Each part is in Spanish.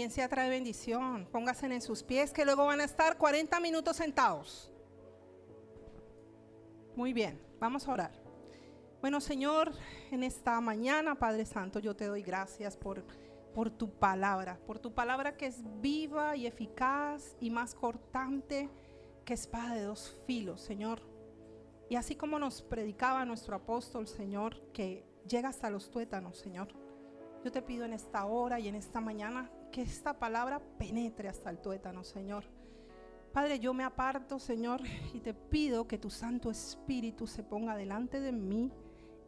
obediencia trae bendición. Pónganse en sus pies que luego van a estar 40 minutos sentados. Muy bien, vamos a orar. Bueno, Señor, en esta mañana, Padre Santo, yo te doy gracias por tu palabra que es viva y eficaz y más cortante que espada de dos filos, Señor. Y así como nos predicaba nuestro apóstol, Señor, que llega hasta los tuétanos, Señor, yo te pido en esta hora y en esta mañana que esta palabra penetre hasta el tuétano, Señor. Padre, yo me aparto, Señor, y te pido que tu Santo Espíritu se ponga delante de mí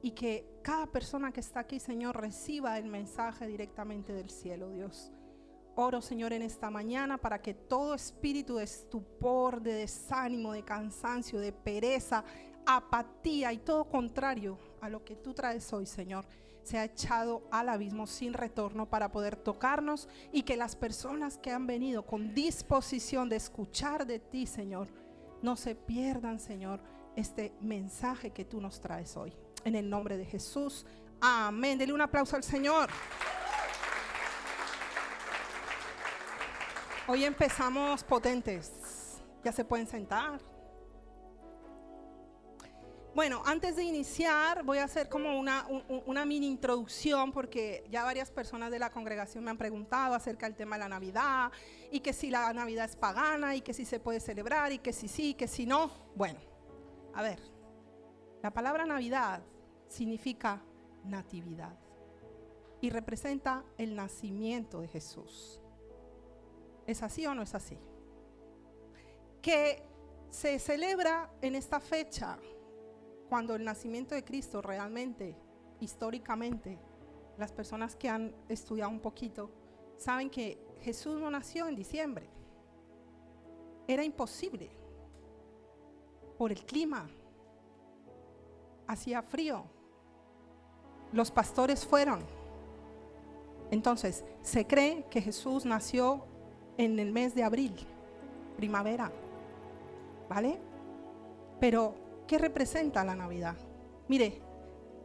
y que cada persona que está aquí, Señor, reciba el mensaje directamente del cielo, Dios. Oro, Señor, en esta mañana para que todo espíritu de estupor, de desánimo, de cansancio, de pereza, apatía y todo contrario a lo que tú traes hoy, Señor, sea echado al abismo sin retorno para poder tocarnos, y que las personas que han venido con disposición de escuchar de ti, Señor, no se pierdan, Señor, este mensaje que tú nos traes hoy. En el nombre de Jesús, amén. Dele un aplauso al Señor. Hoy empezamos potentes. Ya se pueden sentar. Bueno, antes de iniciar voy a hacer como una mini introducción, porque ya varias personas de la congregación me han preguntado acerca del tema de la Navidad, y que si la Navidad es pagana, y que si se puede celebrar, y que si sí, y que si no. Bueno, a ver, la palabra Navidad significa natividad y representa el nacimiento de Jesús. ¿Es así o no es así? Que se celebra en esta fecha cuando el nacimiento de Cristo realmente, históricamente, las personas que han estudiado un poquito saben que Jesús no nació en diciembre. Era imposible por el clima. Hacía frío. Los pastores fueron. Entonces, se cree que Jesús nació en el mes de abril, primavera, ¿vale? Pero, ¿qué representa la Navidad? Mire,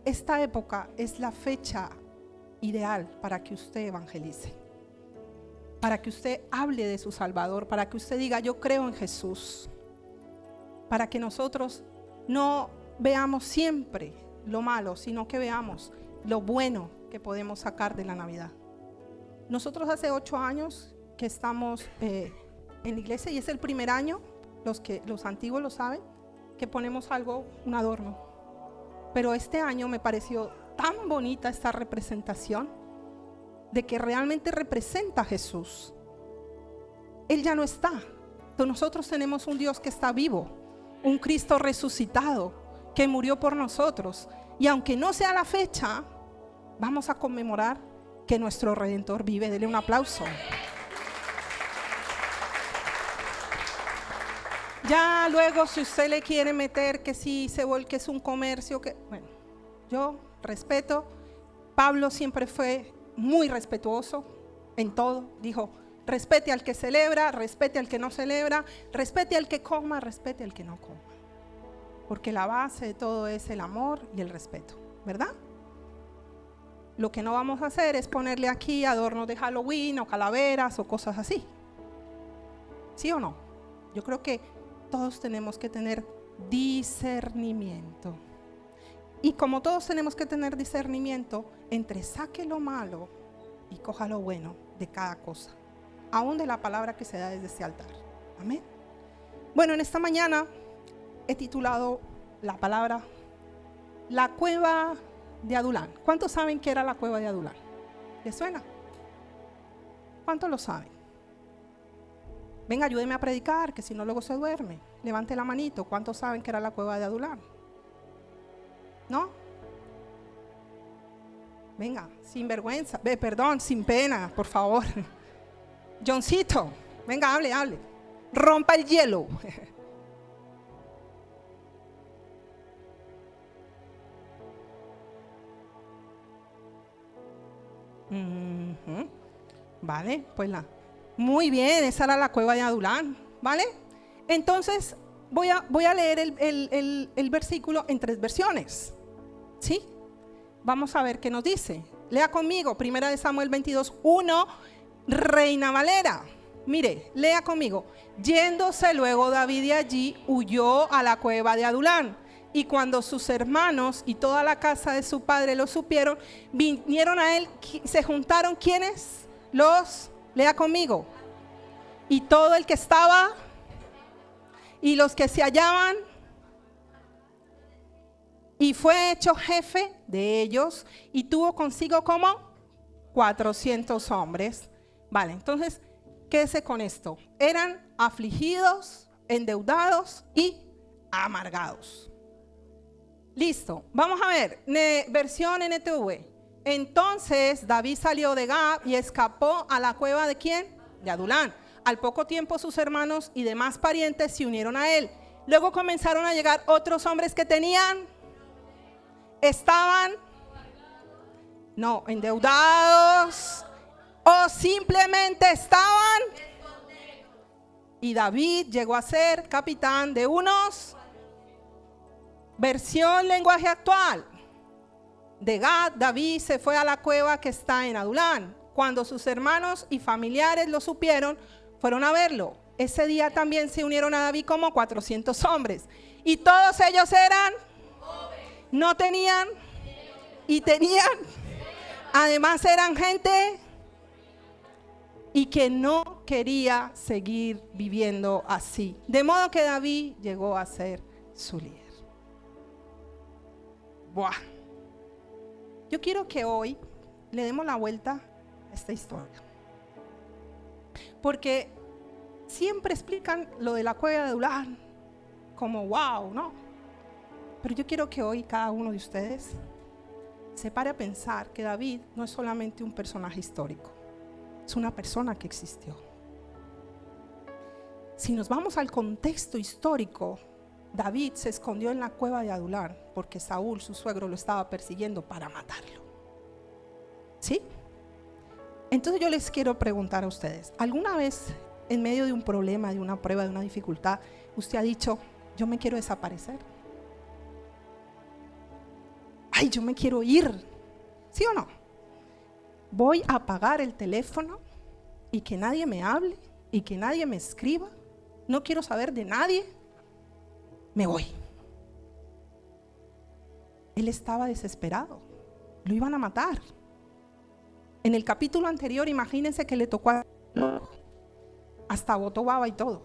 esta época es la fecha ideal para que usted evangelice, para que usted hable de su Salvador, para que usted diga: yo creo en Jesús, para que nosotros no veamos siempre lo malo, sino que veamos lo bueno que podemos sacar de la Navidad. Nosotros hace 8 años que estamos en la iglesia, y es el primer año, los antiguos lo saben, que ponemos algo, un adorno. Pero este año me pareció tan bonita esta representación de que realmente representa a Jesús. Él ya no está. Entonces nosotros tenemos un Dios que está vivo, un Cristo resucitado que murió por nosotros, y aunque no sea la fecha, vamos a conmemorar que nuestro Redentor vive. Dele un aplauso. Ya luego, si usted le quiere meter que si se vuelque es un comercio, que bueno, yo respeto. Pablo siempre fue muy respetuoso en todo. Dijo: respete al que celebra, respete al que no celebra, respete al que coma, respete al que no coma. Porque la base de todo es el amor y el respeto, ¿verdad? Lo que no vamos a hacer es ponerle aquí adornos de Halloween o calaveras o cosas así. ¿Sí o no? Yo creo que todos tenemos que tener discernimiento. Y como todos tenemos que tener discernimiento, entre saque lo malo y coja lo bueno de cada cosa, aún de la palabra que se da desde este altar. Amén. Bueno, en esta mañana he titulado la palabra La Cueva de Adulán. ¿Cuántos saben qué era la Cueva de Adulán? ¿Les suena? ¿Cuántos lo saben? Venga, ayúdeme a predicar, que si no luego se duerme. Levante la manito. ¿Cuántos saben que era la Cueva de Adulán? ¿No? Venga, sin vergüenza, perdón, sin pena, por favor. Johncito, venga, hable. Rompa el hielo. Vale, pues muy bien, esa era la Cueva de Adulán, ¿vale? Entonces voy a leer el versículo en 3 versiones, ¿sí? Vamos a ver qué nos dice. Lea conmigo, 1 Samuel 22, 1 Reina Valera. Mire, lea conmigo. Yéndose luego David de allí, huyó a la cueva de Adulán. Y cuando sus hermanos y toda la casa de su padre lo supieron, vinieron a él, se juntaron, ¿quiénes? Lea conmigo. Y todo el que estaba, y los que se hallaban, y fue hecho jefe de ellos, y tuvo consigo como 400 hombres. Vale, entonces, quédese con esto. Eran afligidos, endeudados y amargados. Listo, vamos a ver, versión NTV. Entonces David salió de Gab y escapó a la cueva ¿de quién? De Adulán. Al poco tiempo sus hermanos y demás parientes se unieron a él. Luego comenzaron a llegar otros hombres que estaban endeudados o simplemente estaban. Y David llegó a ser capitán de unos. Versión lenguaje actual. De Gad, David se fue a la cueva que está en Adulán. Cuando sus hermanos y familiares lo supieron, fueron a verlo. Ese día también se unieron a David como 400 hombres. Y todos ellos eran, no tenían, y tenían. Además eran gente y que no quería seguir viviendo así. De modo que David llegó a ser su líder. Buah. Yo quiero que hoy le demos la vuelta a esta historia. Porque siempre explican lo de la cueva de Adulán como wow, ¿no? Pero yo quiero que hoy cada uno de ustedes se pare a pensar que David no es solamente un personaje histórico, es una persona que existió. Si nos vamos al contexto histórico, David se escondió en la cueva de Adulán porque Saúl, su suegro, lo estaba persiguiendo para matarlo. ¿Sí? Entonces yo les quiero preguntar a ustedes, ¿alguna vez en medio de un problema, de una prueba, de una dificultad, usted ha dicho, yo me quiero desaparecer? Ay, yo me quiero ir. ¿Sí o no? Voy a apagar el teléfono y que nadie me hable y que nadie me escriba. No quiero saber de nadie. Me voy. Él estaba desesperado. Lo iban a matar. En el capítulo anterior, imagínense que le tocó hasta botó baba y todo.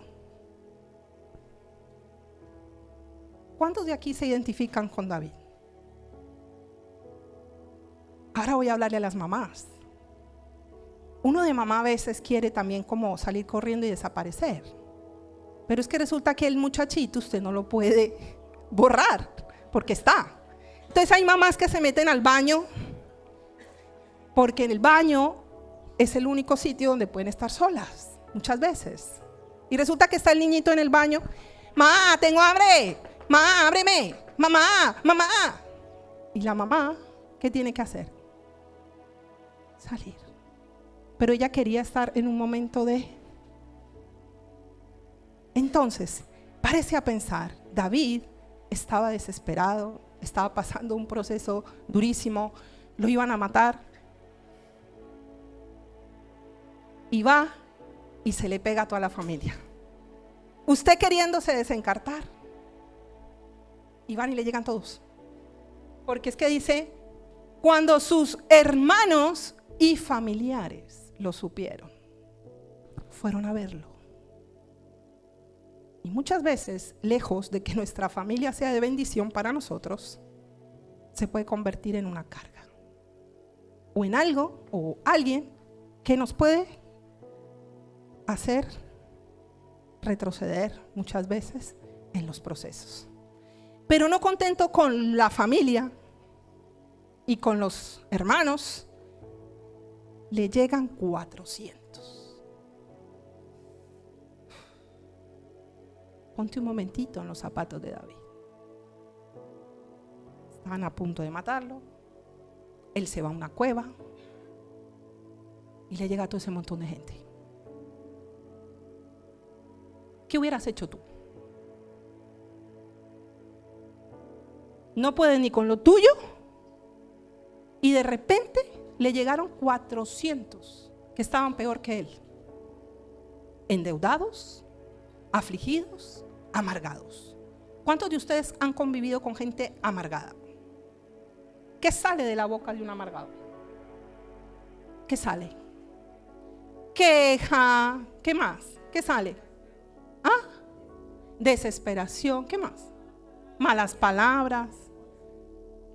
¿Cuántos de aquí se identifican con David? Ahora voy a hablarle a las mamás. Uno de mamá a veces quiere también como salir corriendo y desaparecer. Pero es que resulta que el muchachito usted no lo puede borrar porque está. Entonces hay mamás que se meten al baño porque en el baño es el único sitio donde pueden estar solas muchas veces. Y resulta que está el niñito en el baño. Mamá, tengo hambre. Mamá, ábreme. Mamá, mamá. Y la mamá, ¿qué tiene que hacer? Salir. Pero ella quería estar en un momento de... Entonces, párese a pensar, David estaba desesperado, estaba pasando un proceso durísimo, lo iban a matar. Y va y se le pega a toda la familia. Usted queriéndose desencartar. Y van y le llegan todos. Porque es que dice, cuando sus hermanos y familiares lo supieron, fueron a verlo. Y muchas veces, lejos de que nuestra familia sea de bendición para nosotros, se puede convertir en una carga. O en algo, o alguien que nos puede hacer retroceder muchas veces en los procesos. Pero no contento con la familia y con los hermanos, le llegan 400. Ponte un momentito en los zapatos de David. Estaban a punto de matarlo. Él se va a una cueva y le llega a todo ese montón de gente. ¿Qué hubieras hecho tú? No puedes ni con lo tuyo y de repente le llegaron 400 que estaban peor que él. Endeudados, afligidos, amargados. ¿Cuántos de ustedes han convivido con gente amargada? ¿Qué sale de la boca de un amargado? ¿Qué sale? Queja. ¿Qué más? ¿Qué sale? ¿Ah? Desesperación. ¿Qué más? Malas palabras,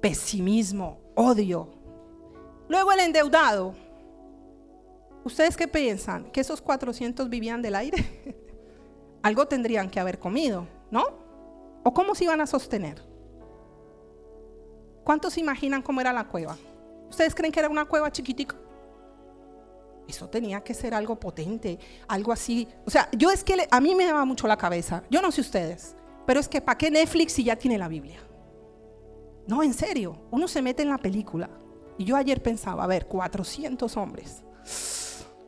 pesimismo, odio. Luego el endeudado. ¿Ustedes qué piensan? ¿Que esos 400 vivían del aire? Algo tendrían que haber comido, ¿no? ¿O cómo se iban a sostener? ¿Cuántos se imaginan cómo era la cueva? ¿Ustedes creen que era una cueva chiquitica? Eso tenía que ser algo potente, algo así. O sea, yo es que a mí me daba mucho la cabeza. Yo no sé ustedes, pero es que ¿para qué Netflix si ya tiene la Biblia? No, en serio, uno se mete en la película. Y yo ayer pensaba, a ver, 400 hombres.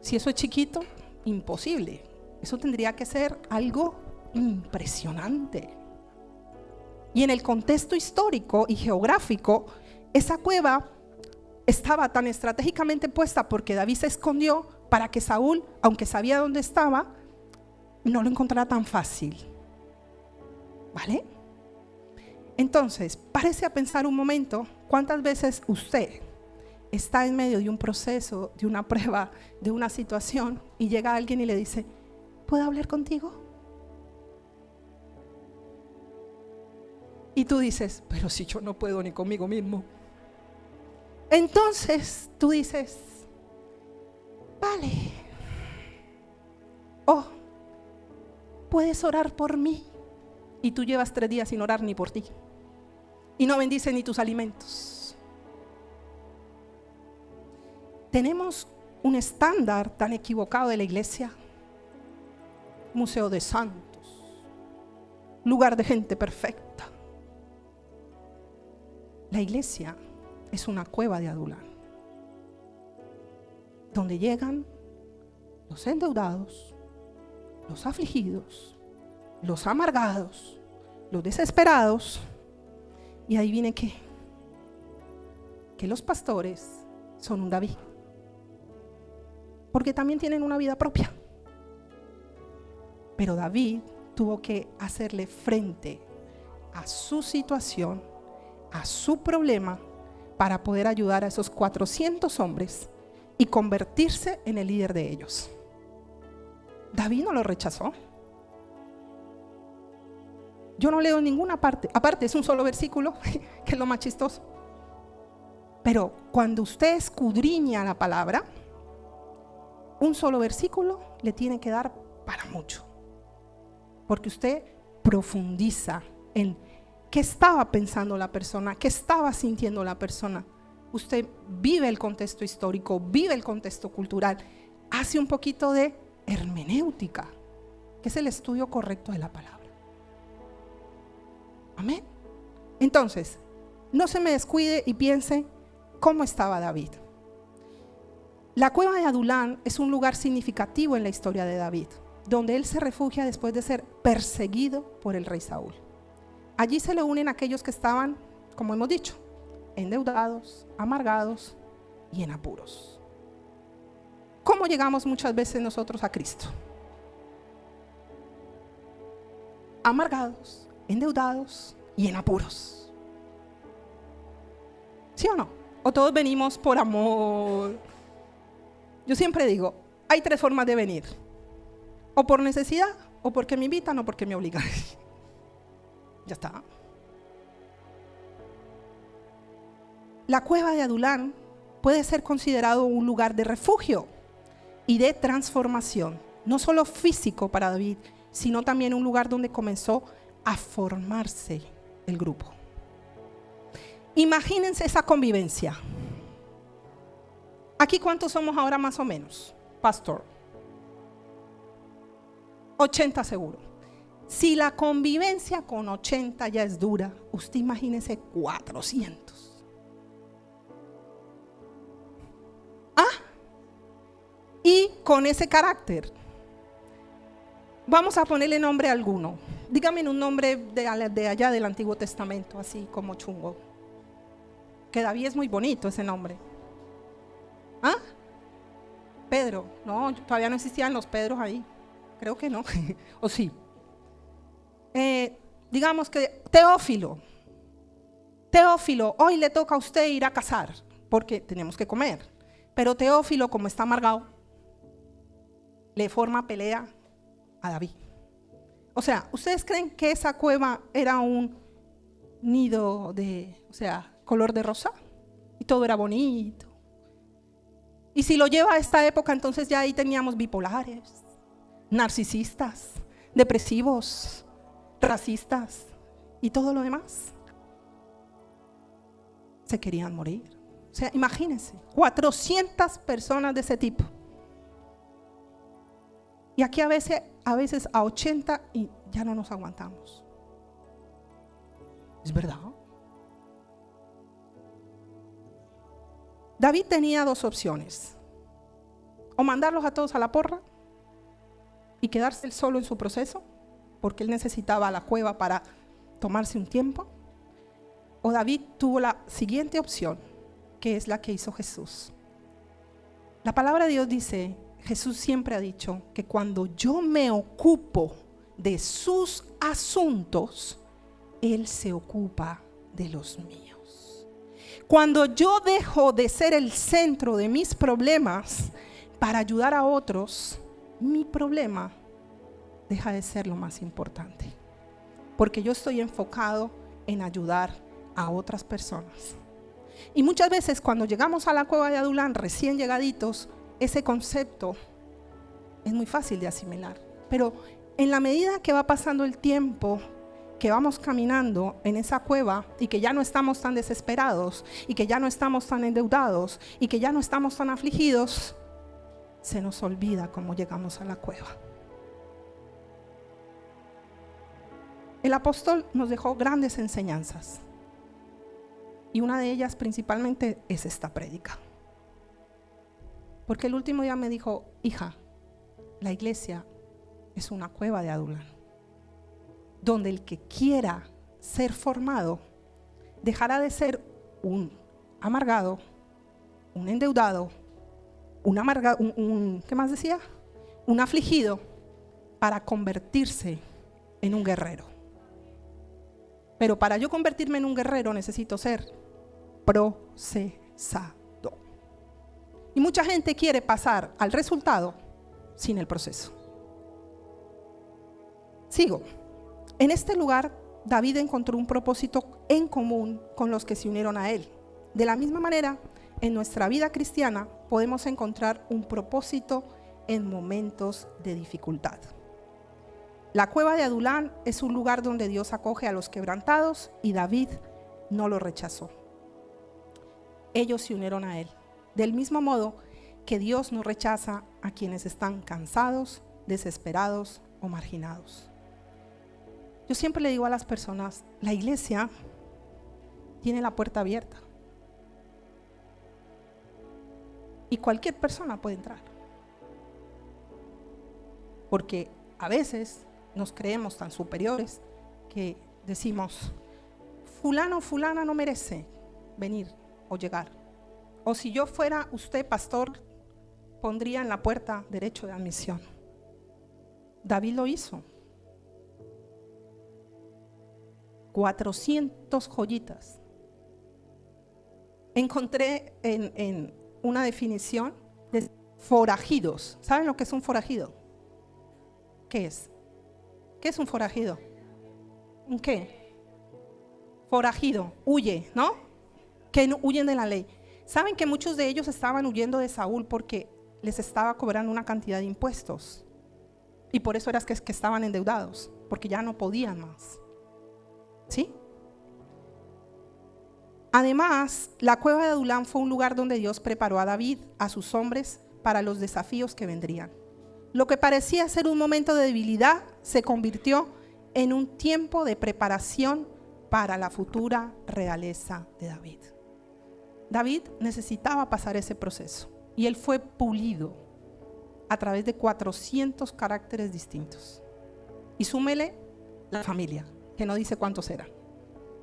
Si eso es chiquito, imposible. Eso tendría que ser algo impresionante. Y en el contexto histórico y geográfico, esa cueva estaba tan estratégicamente puesta porque David se escondió para que Saúl, aunque sabía dónde estaba, no lo encontrara tan fácil. ¿Vale? Entonces, párese a pensar un momento, ¿cuántas veces usted está en medio de un proceso, de una prueba, de una situación y llega alguien y le dice, ¿puedo hablar contigo? Y tú dices, pero si yo no puedo ni conmigo mismo. Entonces tú dices, vale, ¿puedes orar por mí? Y tú llevas 3 días sin orar ni por ti. Y no bendice ni tus alimentos. Tenemos un estándar tan equivocado de la iglesia. Museo de santos, lugar de gente perfecta. La iglesia es una cueva de Adulán, donde llegan los endeudados, los afligidos, los amargados, los desesperados. Y ahí viene que los pastores son un David, porque también tienen una vida propia. Pero David tuvo que hacerle frente a su situación, a su problema, para poder ayudar a esos 400 hombres y convertirse en el líder de ellos. David no lo rechazó. Yo no leo en ninguna parte, aparte es un solo versículo, que es lo más chistoso. Pero cuando usted escudriña la palabra, un solo versículo le tiene que dar para mucho. Porque usted profundiza en qué estaba pensando la persona, qué estaba sintiendo la persona. Usted vive el contexto histórico, vive el contexto cultural, hace un poquito de hermenéutica, que es el estudio correcto de la palabra. Amén. Entonces, no se me descuide y piense cómo estaba David. La cueva de Adulán es un lugar significativo en la historia de David, donde él se refugia después de ser perseguido por el rey Saúl. Allí se le unen aquellos que estaban, como hemos dicho, endeudados, amargados y en apuros. ¿Cómo llegamos muchas veces nosotros a Cristo? Amargados, endeudados y en apuros. ¿Sí o no? ¿O todos venimos por amor? Yo siempre digo, hay 3 formas de venir. O por necesidad, o porque me invitan, o porque me obligan. Ya está. La cueva de Adulán puede ser considerado un lugar de refugio y de transformación, no solo físico para David, sino también un lugar donde comenzó a formarse el grupo. Imagínense esa convivencia. ¿Aquí cuántos somos ahora más o menos, pastor? 80 seguro. Si la convivencia con 80 ya es dura, usted imagínese 400. Y con ese carácter, vamos a ponerle nombre a alguno. Dígame un nombre de allá del Antiguo Testamento, así como chungo. Que David es muy bonito ese nombre. Pedro, no, todavía no existían los Pedros ahí, creo que no, o sí. Digamos que Teófilo, hoy le toca a usted ir a cazar, porque tenemos que comer. Pero Teófilo, como está amargado, le forma pelea a David. O sea, ¿ustedes creen que esa cueva era un nido de, color de rosa? Y todo era bonito. Y si lo lleva a esta época, entonces ya ahí teníamos bipolares, narcisistas, depresivos, racistas y todo lo demás. Se querían morir. O sea, imagínense, 400 personas de ese tipo. Y aquí a veces a 80 y ya no nos aguantamos. ¿Es verdad? David tenía dos opciones: o mandarlos a todos a la porra y quedarse él solo en su proceso, porque él necesitaba la cueva para tomarse un tiempo, o David tuvo la siguiente opción, que es la que hizo Jesús. La palabra de Dios dice, Jesús siempre ha dicho que cuando yo me ocupo de sus asuntos, Él se ocupa de los míos. Cuando yo dejo de ser el centro de mis problemas para ayudar a otros, mi problema deja de ser lo más importante, porque yo estoy enfocado en ayudar a otras personas. Y muchas veces cuando llegamos a la cueva de Adulán, recién llegaditos, ese concepto es muy fácil de asimilar. Pero en la medida que va pasando el tiempo, que vamos caminando en esa cueva y que ya no estamos tan desesperados y que ya no estamos tan endeudados y que ya no estamos tan afligidos, se nos olvida cómo llegamos a la cueva. El apóstol nos dejó grandes enseñanzas y una de ellas principalmente es esta prédica. Porque el último día me dijo, hija, la iglesia es una cueva de Adulán, donde el que quiera ser formado dejará de ser un amargado, un endeudado, ¿qué más decía? Un afligido, para convertirse en un guerrero. Pero para yo convertirme en un guerrero necesito ser procesado. Y mucha gente quiere pasar al resultado sin el proceso. Sigo. En este lugar, David encontró un propósito en común con los que se unieron a él. De la misma manera, en nuestra vida cristiana podemos encontrar un propósito en momentos de dificultad. La cueva de Adulán es un lugar donde Dios acoge a los quebrantados y David no lo rechazó. Ellos se unieron a él. Del mismo modo que Dios no rechaza a quienes están cansados, desesperados o marginados. Yo siempre le digo a las personas, la iglesia tiene la puerta abierta y cualquier persona puede entrar, porque a veces nos creemos tan superiores que decimos, fulano o fulana no merece venir o llegar, o si yo fuera usted pastor, pondría en la puerta derecho de admisión. David lo hizo. 400 joyitas. Encontré en una definición de forajidos. ¿Saben lo que es un forajido? ¿Qué es? ¿Qué es un forajido? ¿Un qué? Forajido, huye, ¿no? Que no, huyen de la ley. ¿Saben que muchos de ellos estaban huyendo de Saúl porque les estaba cobrando una cantidad de impuestos? Y por eso era que estaban endeudados, porque ya no podían más. ¿Sí? Además, la cueva de Adulán fue un lugar donde Dios preparó a David, a sus hombres, para los desafíos que vendrían. Lo que parecía ser un momento de debilidad se convirtió en un tiempo de preparación para la futura realeza de David. David necesitaba pasar ese proceso y él fue pulido a través de 400 caracteres distintos. Y súmele la familia, que no dice cuántos eran,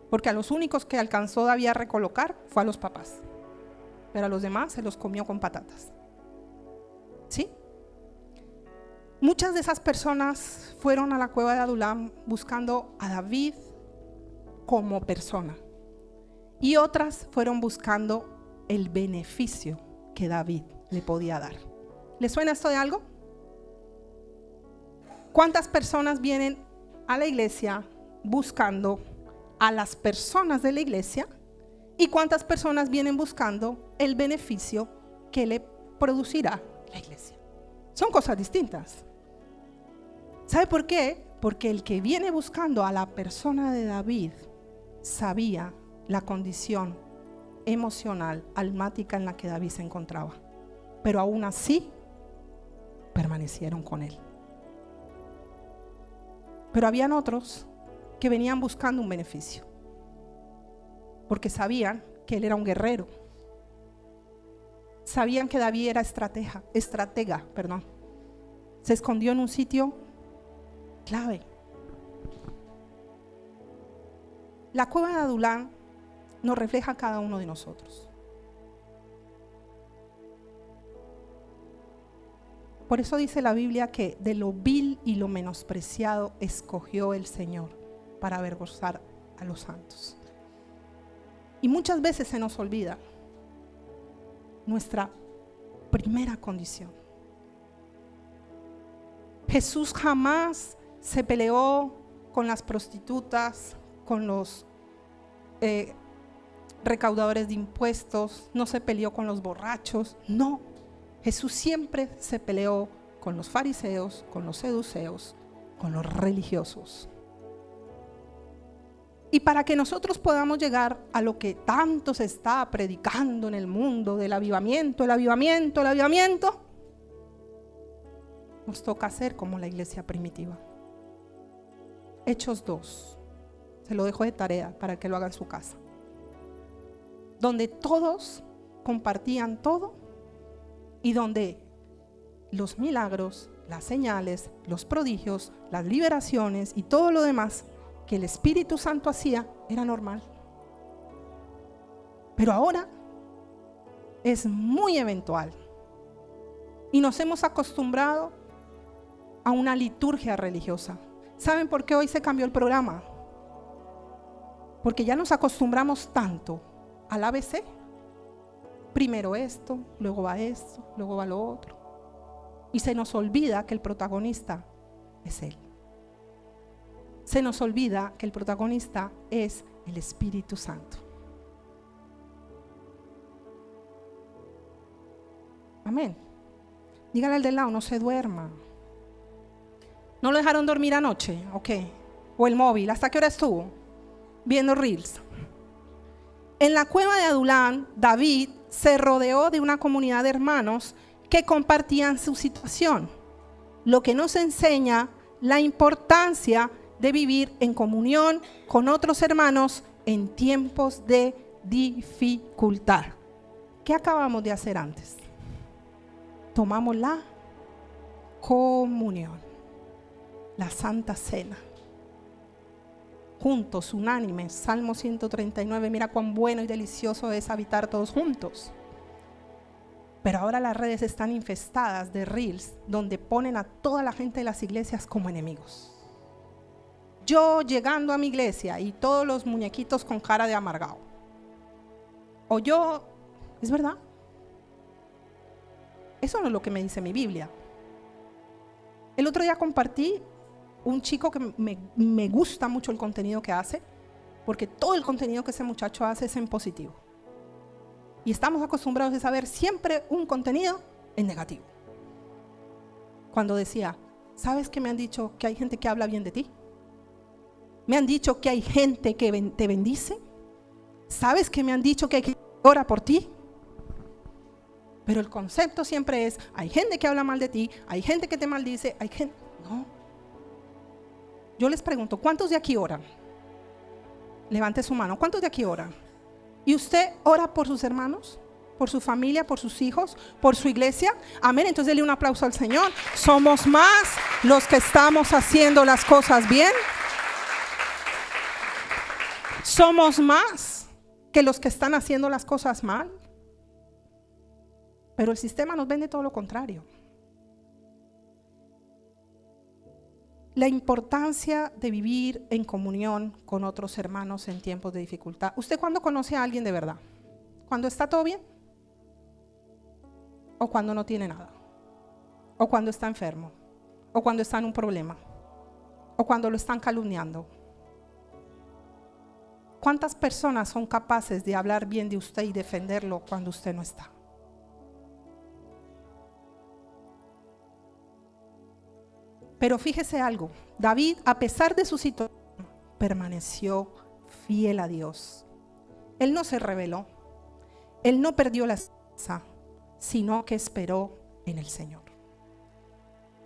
porque a los únicos que alcanzó David a recolocar fue a los papás, pero a los demás se los comió con patatas. Muchas de esas personas fueron a la cueva de Adulam buscando a David como persona, y otras fueron buscando el beneficio que David le podía dar. ¿Le suena esto de algo? ¿Cuántas personas vienen a la iglesia buscando a las personas de la iglesia? ¿Y cuántas personas vienen buscando el beneficio que le producirá la iglesia? Son cosas distintas. ¿Sabe por qué? Porque el que viene buscando a la persona de David sabía la condición emocional, almática en la que David se encontraba, pero aún así permanecieron con él. Pero habían otros que venían buscando un beneficio, porque sabían que él era un guerrero, sabían que David era estratega, se escondió en un sitio clave. La cueva de Adulam nos refleja a cada uno de nosotros. Por eso dice la Biblia que de lo vil y lo menospreciado escogió el Señor para avergonzar a los santos. Y muchas veces se nos olvida nuestra primera condición. Jesús jamás se peleó con las prostitutas, con los recaudadores de impuestos, no se peleó con los borrachos, no. Jesús siempre se peleó con los fariseos, con los saduceos, con los religiosos. Y para que nosotros podamos llegar a lo que tanto se está predicando en el mundo del avivamiento, el avivamiento, el avivamiento, nos toca hacer como la iglesia primitiva. Hechos 2, se lo dejo de tarea para que lo haga en su casa, donde todos compartían todo y donde los milagros, las señales, los prodigios, las liberaciones y todo lo demás que el Espíritu Santo hacía era normal. Pero ahora es muy eventual y nos hemos acostumbrado a una liturgia religiosa. ¿Saben por qué hoy se cambió el programa? Porque ya nos acostumbramos tanto al ABC. Primero esto, luego va esto, luego va lo otro. Y se nos olvida que el protagonista es Él. Se nos olvida que el protagonista es el Espíritu Santo. Amén. Dígale al de lado, no se duerma. ¿No lo dejaron dormir anoche? Ok. O el móvil, ¿hasta qué hora estuvo? Viendo reels. En la cueva de Adulam, David se rodeó de una comunidad de hermanos que compartían su situación, lo que nos enseña la importancia de vivir en comunión con otros hermanos en tiempos de dificultad. ¿Qué acabamos de hacer antes? Tomamos la comunión, la Santa Cena. Juntos, unánimes, Salmo 139, mira cuán bueno y delicioso es habitar todos juntos. Pero ahora las redes están infestadas de reels donde ponen a toda la gente de las iglesias como enemigos. Yo llegando a mi iglesia y todos los muñequitos con cara de amargado. O yo, ¿es verdad? Eso no es lo que me dice mi Biblia. El otro día compartí un chico que me gusta mucho el contenido que hace, porque todo el contenido que ese muchacho hace es en positivo. Y estamos acostumbrados a saber siempre un contenido en negativo. Cuando decía, ¿sabes que me han dicho que hay gente que habla bien de ti? Me han dicho que hay gente que te bendice. ¿Sabes que me han dicho que hay gente que ora por ti? Pero el concepto siempre es, hay gente que habla mal de ti, hay gente que te maldice, hay gente... No. Yo les pregunto, ¿cuántos de aquí oran? Levante su mano, ¿cuántos de aquí oran? ¿Y usted ora por sus hermanos? ¿Por su familia? ¿Por sus hijos? ¿Por su iglesia? Amén, entonces dele un aplauso al Señor. Somos más los que estamos haciendo las cosas bien. Somos más que los que están haciendo las cosas mal. Pero el sistema nos vende todo lo contrario. la importancia de vivir en comunión con otros hermanos en tiempos de dificultad. ¿Usted cuándo conoce a alguien de verdad? ¿Cuando está todo bien? ¿O cuando no tiene nada? ¿O cuando está enfermo? ¿O cuando está en un problema? ¿O cuando lo están calumniando? ¿Cuántas personas son capaces de hablar bien de usted y defenderlo cuando usted no está? Pero fíjese algo, David, a pesar de su situación, permaneció fiel a Dios. Él no se rebeló, él no perdió la esperanza, sino que esperó en el Señor.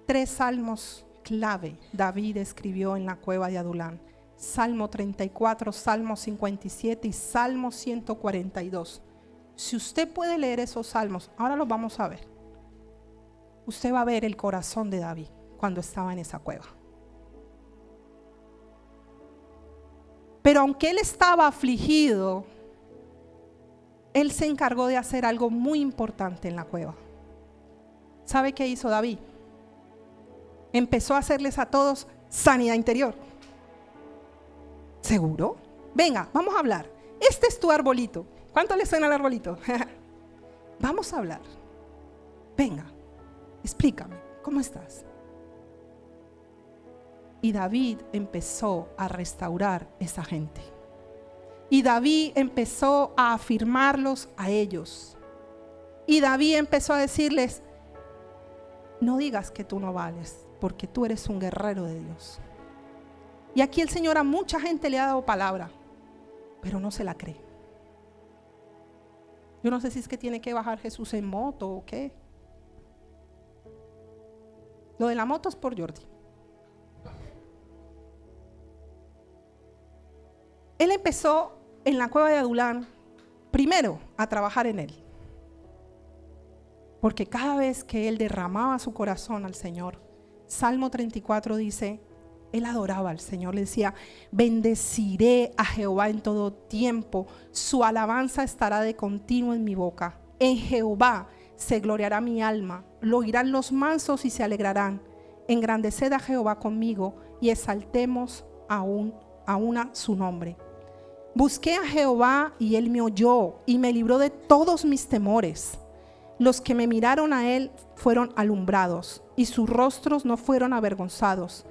3 salmos clave David escribió en la cueva de Adulán: Salmo 34, Salmo 57 y Salmo 142. Si usted puede leer esos salmos, ahora los vamos a ver, usted va a ver el corazón de David cuando estaba en esa cueva. Pero aunque él estaba afligido, él se encargó de hacer algo muy importante en la cueva. ¿Sabe qué hizo David? Empezó a hacerles a todos sanidad interior. ¿Seguro? Venga, vamos a hablar. Este es tu arbolito. ¿Cuánto le suena el arbolito? Vamos a hablar. Venga, explícame, ¿cómo estás? Y David empezó a restaurar esa gente. Y David empezó a afirmarlos a ellos. Y David empezó a decirles: no digas que tú no vales, porque tú eres un guerrero de Dios. Y aquí el Señor a mucha gente le ha dado palabra, pero no se la cree. Yo no sé si es que tiene que bajar Jesús en moto o qué. Lo de la moto es por Jordi. Él empezó en la cueva de Adulán primero a trabajar en él, porque cada vez que él derramaba su corazón al Señor, Salmo 34 dice, él adoraba al Señor, le decía: bendeciré a Jehová en todo tiempo, su alabanza estará de continuo en mi boca. En Jehová se gloriará mi alma, lo oirán los mansos y se alegrarán. Engrandeced a Jehová conmigo y exaltemos aún su nombre. Busqué a Jehová y él me oyó y me libró de todos mis temores. Los que me miraron a él fueron alumbrados y sus rostros no fueron avergonzados.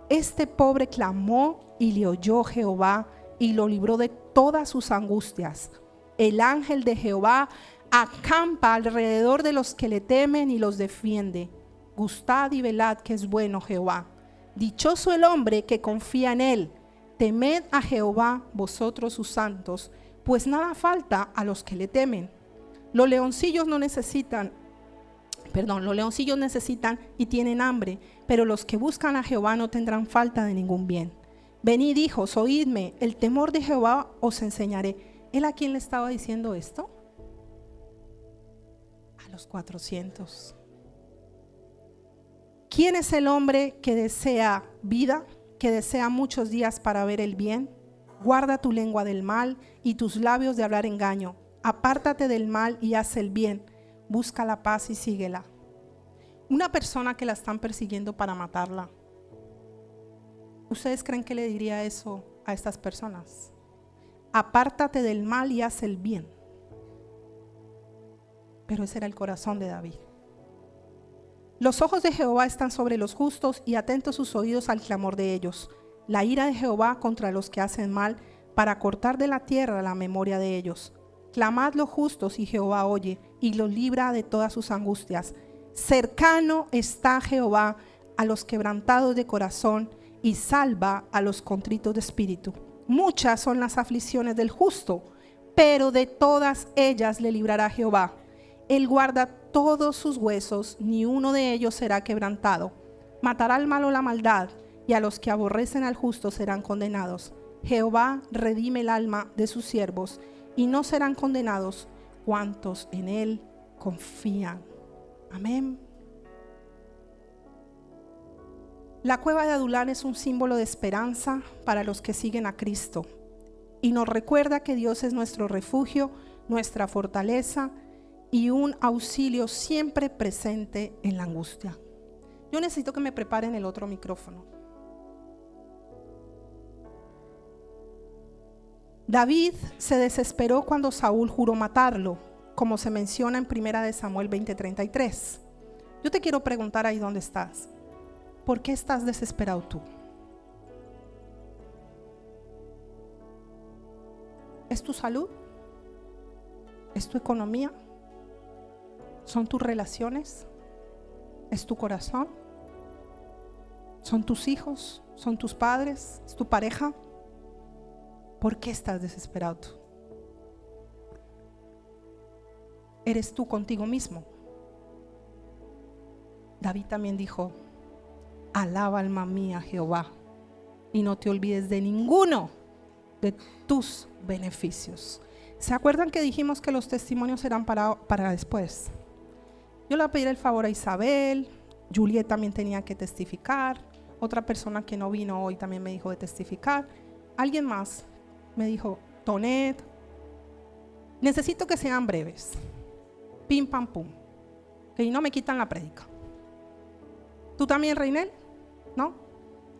Este pobre clamó y le oyó Jehová y lo libró de todas sus angustias. El ángel de Jehová acampa alrededor de los que le temen y los defiende. Gustad y velad que es bueno Jehová. Dichoso el hombre que confía en él. Temed a Jehová vosotros sus santos, pues nada falta a los que le temen. Los leoncillos necesitan y tienen hambre, pero los que buscan a Jehová no tendrán falta de ningún bien. Venid, hijos, oídme, el temor de Jehová os enseñaré. ¿Él a quién le estaba diciendo esto? A los 400. ¿Quién es el hombre que desea vida, que desea muchos días para ver el bien? Guarda tu lengua del mal y tus labios de hablar engaño. Apártate del mal y haz el bien. Busca la paz y síguela. Una persona que la están persiguiendo para matarla, ¿ustedes creen que le diría eso a estas personas? Apártate del mal y haz el bien. Pero ese era el corazón de David. Los ojos de Jehová están sobre los justos y atentos sus oídos al clamor de ellos. La ira de Jehová contra los que hacen mal, para cortar de la tierra la memoria de ellos. Clamad los justos y Jehová oye y los libra de todas sus angustias. Cercano está Jehová a los quebrantados de corazón y salva a los contritos de espíritu. Muchas son las aflicciones del justo, pero de todas ellas le librará Jehová. Él guarda todos sus huesos, ni uno de ellos será quebrantado. Matará al malo la maldad, y a los que aborrecen al justo serán condenados. Jehová redime el alma de sus siervos, y no serán condenados cuantos en él confían. Amén. La cueva de Adulán es un símbolo de esperanza para los que siguen a Cristo, y nos recuerda que Dios es nuestro refugio, nuestra fortaleza y un auxilio siempre presente en la angustia. Yo necesito que me preparen el otro micrófono. David se desesperó cuando Saúl juró matarlo, como se menciona en 1 de Samuel 20:33. Yo te quiero preguntar ahí donde estás, ¿por qué estás desesperado tú? ¿Es tu salud? ¿Es tu economía? ¿Son tus relaciones? ¿Es tu corazón? ¿Son tus hijos? ¿Son tus padres? ¿Es tu pareja? ¿Por qué estás desesperado tú? ¿Eres tú contigo mismo? David también dijo: alaba alma mía Jehová y no te olvides de ninguno de tus beneficios. ¿Se acuerdan que dijimos que los testimonios eran para después? Yo le voy a pedir el favor a Isabel. Juliet también tenía que testificar. Otra persona que no vino hoy también me dijo de testificar. Alguien más me dijo, Tonet. Necesito que sean breves. Pim, pam, pum. Que no me quitan la prédica. ¿Tú también, Reinel? ¿No?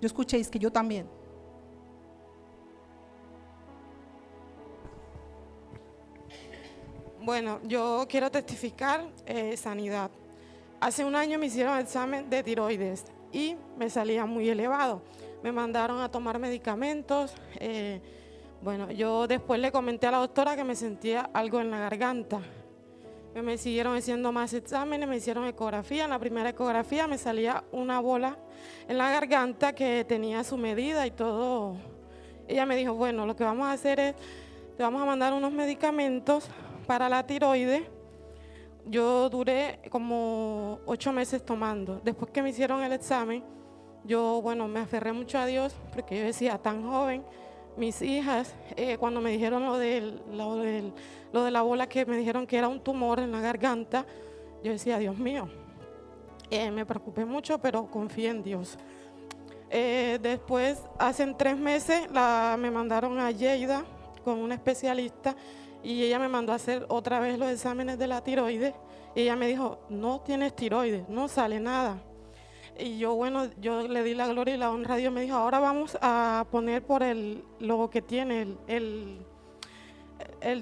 Yo escuchéis que yo también. Bueno, yo quiero testificar sanidad. Hace un año me hicieron examen de tiroides y me salía muy elevado. Me mandaron a tomar medicamentos. Bueno, yo después le comenté a la doctora que me sentía algo en la garganta. Me siguieron haciendo más exámenes, me hicieron ecografía. En la primera ecografía me salía una bola en la garganta que tenía su medida y todo. Ella me dijo, bueno, lo que vamos a hacer es, te vamos a mandar unos medicamentos para la tiroides. Yo duré como 8 meses tomando. Después que me hicieron el examen, yo, bueno, me aferré mucho a Dios porque yo decía, tan joven, mis hijas, cuando me dijeron lo de la bola, que me dijeron que era un tumor en la garganta, yo decía, Dios mío, me preocupé mucho, pero confié en Dios. Después, hace 3 meses, me mandaron a Lleida con una especialista y ella me mandó a hacer otra vez los exámenes de la tiroides y ella me dijo, no tienes tiroides, no sale nada. Y yo, bueno, yo le di la gloria y la honra a Dios. Me dijo, ahora vamos a poner por lo que tiene, el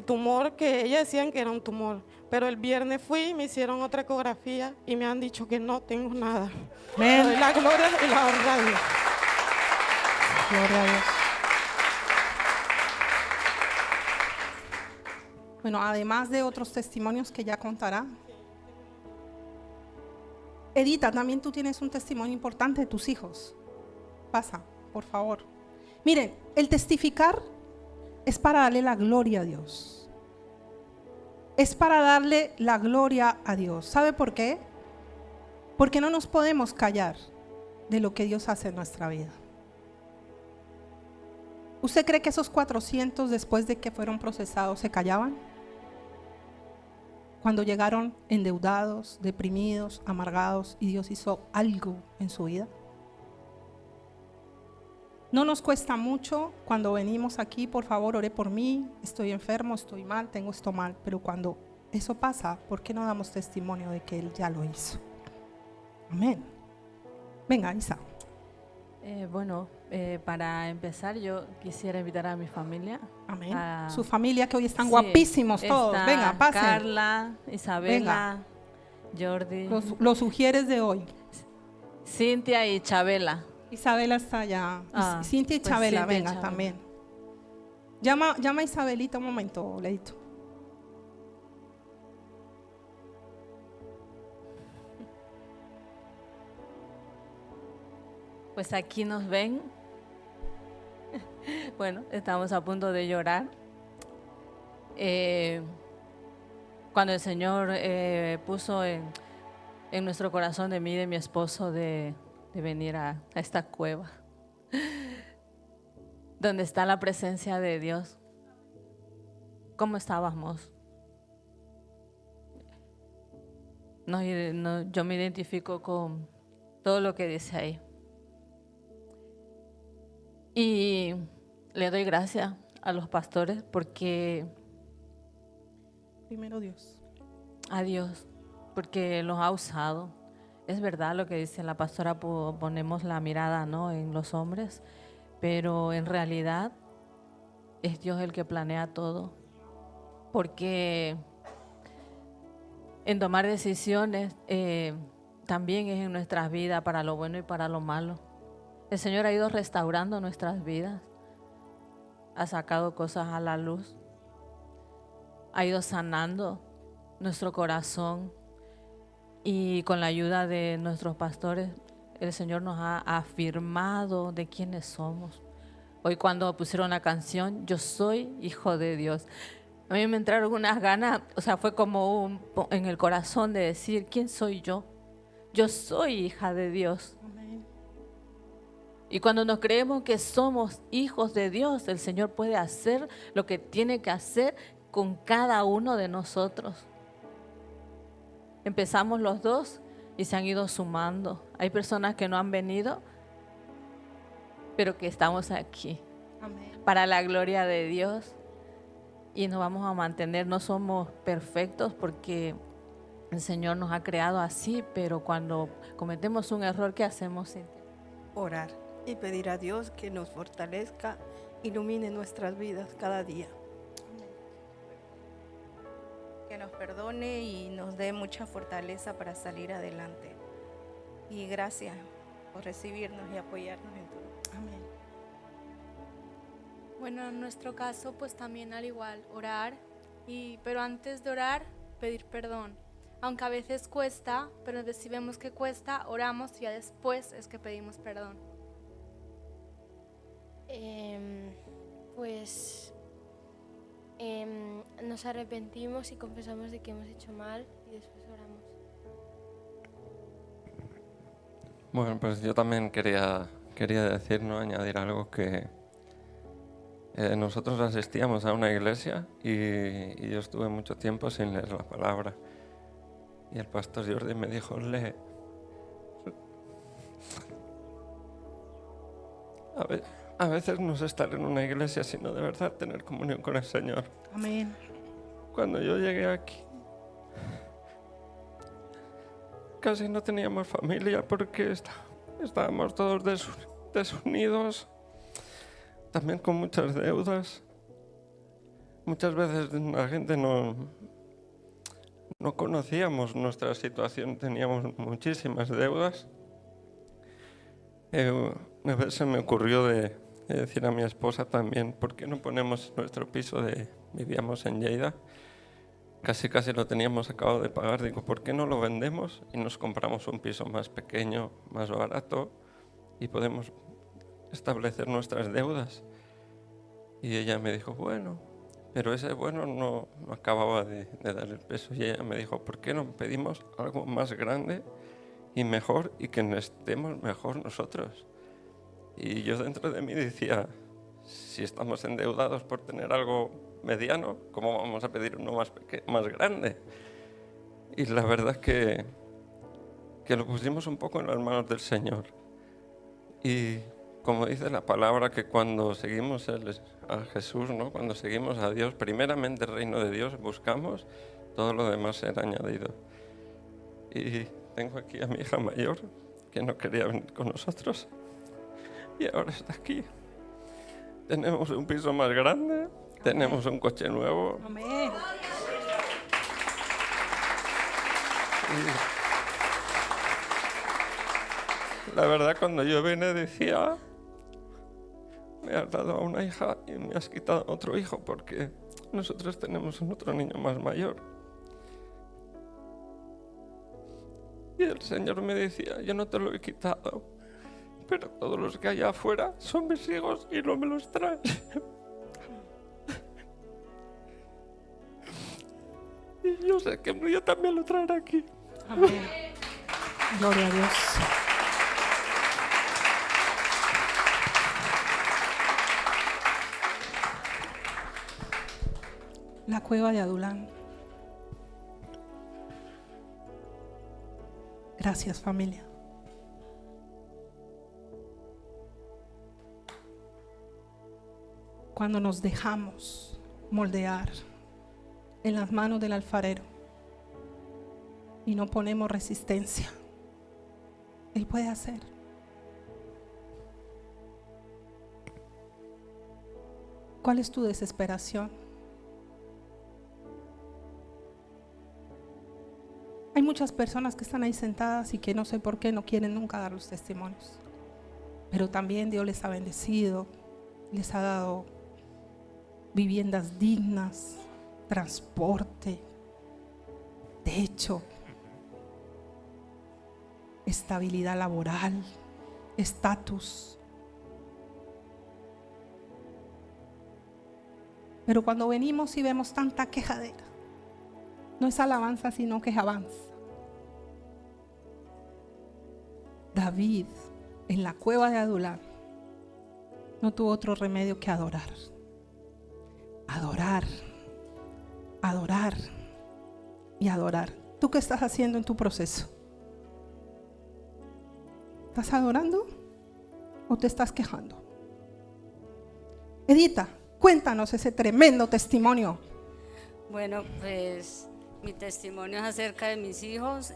tumor, que ellas decían que era un tumor. Pero el viernes fui, me hicieron otra ecografía y me han dicho que no tengo nada. Le doy la gloria y la honra a Dios. Gloria a Dios. Bueno, además de otros testimonios que ya contará. Edita, también tú tienes un testimonio importante de tus hijos. Pasa, por favor. Miren, el testificar es para darle la gloria a Dios. Es para darle la gloria a Dios. ¿Sabe por qué? Porque no nos podemos callar de lo que Dios hace en nuestra vida. ¿Usted cree que esos 400 después de que fueron procesados se callaban? Cuando llegaron endeudados, deprimidos, amargados y Dios hizo algo en su vida. No nos cuesta mucho cuando venimos aquí, por favor, ore por mí, estoy enfermo, estoy mal, tengo esto mal, pero cuando eso pasa, ¿por qué no damos testimonio de que Él ya lo hizo? Amén. Venga, Isa. Para empezar, yo quisiera invitar a mi familia. Amén. Su familia, que hoy están guapísimos todos. Está venga, pasen. Carla, Isabela, Jordi. Los sugieres de hoy. Cintia y Chabela. Isabela está allá. Cintia y pues Chabela, Cintia y venga, Chabela. también. Llama a Isabelita un momento, Leito. Pues aquí nos ven. Bueno, estamos a punto de llorar. Cuando el Señor puso en nuestro corazón de mí y de mi esposo de venir a esta cueva, donde está la presencia de Dios. ¿Cómo estábamos? Yo me identifico con todo lo que dice ahí. Y le doy gracias a los pastores porque Primero Dios. a Dios, porque los ha usado. Es verdad lo que dice la pastora, ponemos la mirada, ¿no?, en los hombres, pero en realidad es Dios el que planea todo. Porque en tomar decisiones también es en nuestras vidas para lo bueno y para lo malo. El Señor ha ido restaurando nuestras vidas, ha sacado cosas a la luz, ha ido sanando nuestro corazón y con la ayuda de nuestros pastores, el Señor nos ha afirmado de quiénes somos. Hoy cuando pusieron la canción, yo soy hijo de Dios, a mí me entraron unas ganas, o sea, fue como en el corazón de decir, ¿quién soy yo? Yo soy hija de Dios. Amén. Y cuando nos creemos que somos hijos de Dios, el Señor puede hacer lo que tiene que hacer con cada uno de nosotros. Empezamos los dos y se han ido sumando. Hay personas que no han venido, pero que estamos aquí Amén. para la gloria de Dios. Y nos vamos a mantener, no somos perfectos porque el Señor nos ha creado así, pero cuando cometemos un error, ¿qué hacemos, Cintia? Orar y pedir a Dios que nos fortalezca, ilumine nuestras vidas cada día. Que nos perdone y nos dé mucha fortaleza para salir adelante. Y gracias por recibirnos y apoyarnos en todo. Amén. Bueno, en nuestro caso, pues también al igual, orar, pero antes de orar, pedir perdón. Aunque a veces cuesta, pero si vemos que cuesta, oramos y ya después es que pedimos perdón. Nos arrepentimos y confesamos de que hemos hecho mal y después oramos. Bueno, pues yo también quería decir, ¿no? Añadir algo que nosotros asistíamos a una iglesia y yo estuve mucho tiempo sin leer la palabra. Y el pastor Jordi me dijo, lee. A veces no es estar en una iglesia, sino de verdad tener comunión con el Señor. Amén. Cuando yo llegué aquí, casi no teníamos familia porque estábamos todos desunidos, también con muchas deudas. Muchas veces la gente no conocíamos nuestra situación, teníamos muchísimas deudas. Una vez se me ocurrió de decir a mi esposa también, ¿por qué no ponemos nuestro piso vivíamos en Lleida? Casi lo teníamos acabado de pagar. Digo, ¿por qué no lo vendemos y nos compramos un piso más pequeño, más barato y podemos establecer nuestras deudas? Y ella me dijo, bueno, pero ese bueno no acababa de dar el peso. Y ella me dijo, ¿por qué no pedimos algo más grande y mejor y que estemos mejor nosotros? Y yo dentro de mí decía, si estamos endeudados por tener algo mediano, ¿cómo vamos a pedir uno más grande? Y la verdad que lo pusimos un poco en las manos del Señor. Y como dice la palabra, que cuando seguimos a Jesús, ¿no? Cuando seguimos a Dios, primeramente el reino de Dios buscamos, todo lo demás será añadido. Y tengo aquí a mi hija mayor, que no quería venir con nosotros, y ahora está aquí. Tenemos un piso más grande, tenemos un coche nuevo. Amén. Y la verdad, cuando yo vine decía, me has dado a una hija y me has quitado a otro hijo, porque nosotros tenemos un otro niño más mayor. Y el Señor me decía, yo no te lo he quitado, pero todos los que hay afuera son mis hijos y no me los traes. Y yo sé que yo también lo traeré aquí. Amén. Gloria a Dios. La cueva de Adulán. Gracias, familia. Cuando nos dejamos moldear en las manos del alfarero y no ponemos resistencia, Él puede hacer. ¿Cuál es tu desesperación? Hay muchas personas que están ahí sentadas y que no sé por qué no quieren nunca dar los testimonios. Pero también Dios les ha bendecido, les ha dado viviendas dignas, transporte, techo, estabilidad laboral, estatus. Pero cuando venimos y vemos tanta quejadera, no es alabanza sino quejabanza. David en la cueva de Adulam no tuvo otro remedio que adorar. Adorar, adorar y adorar. ¿Tú qué estás haciendo en tu proceso? ¿Estás adorando o te estás quejando? Edita, cuéntanos ese tremendo testimonio. Bueno, pues mi testimonio es acerca de mis hijos.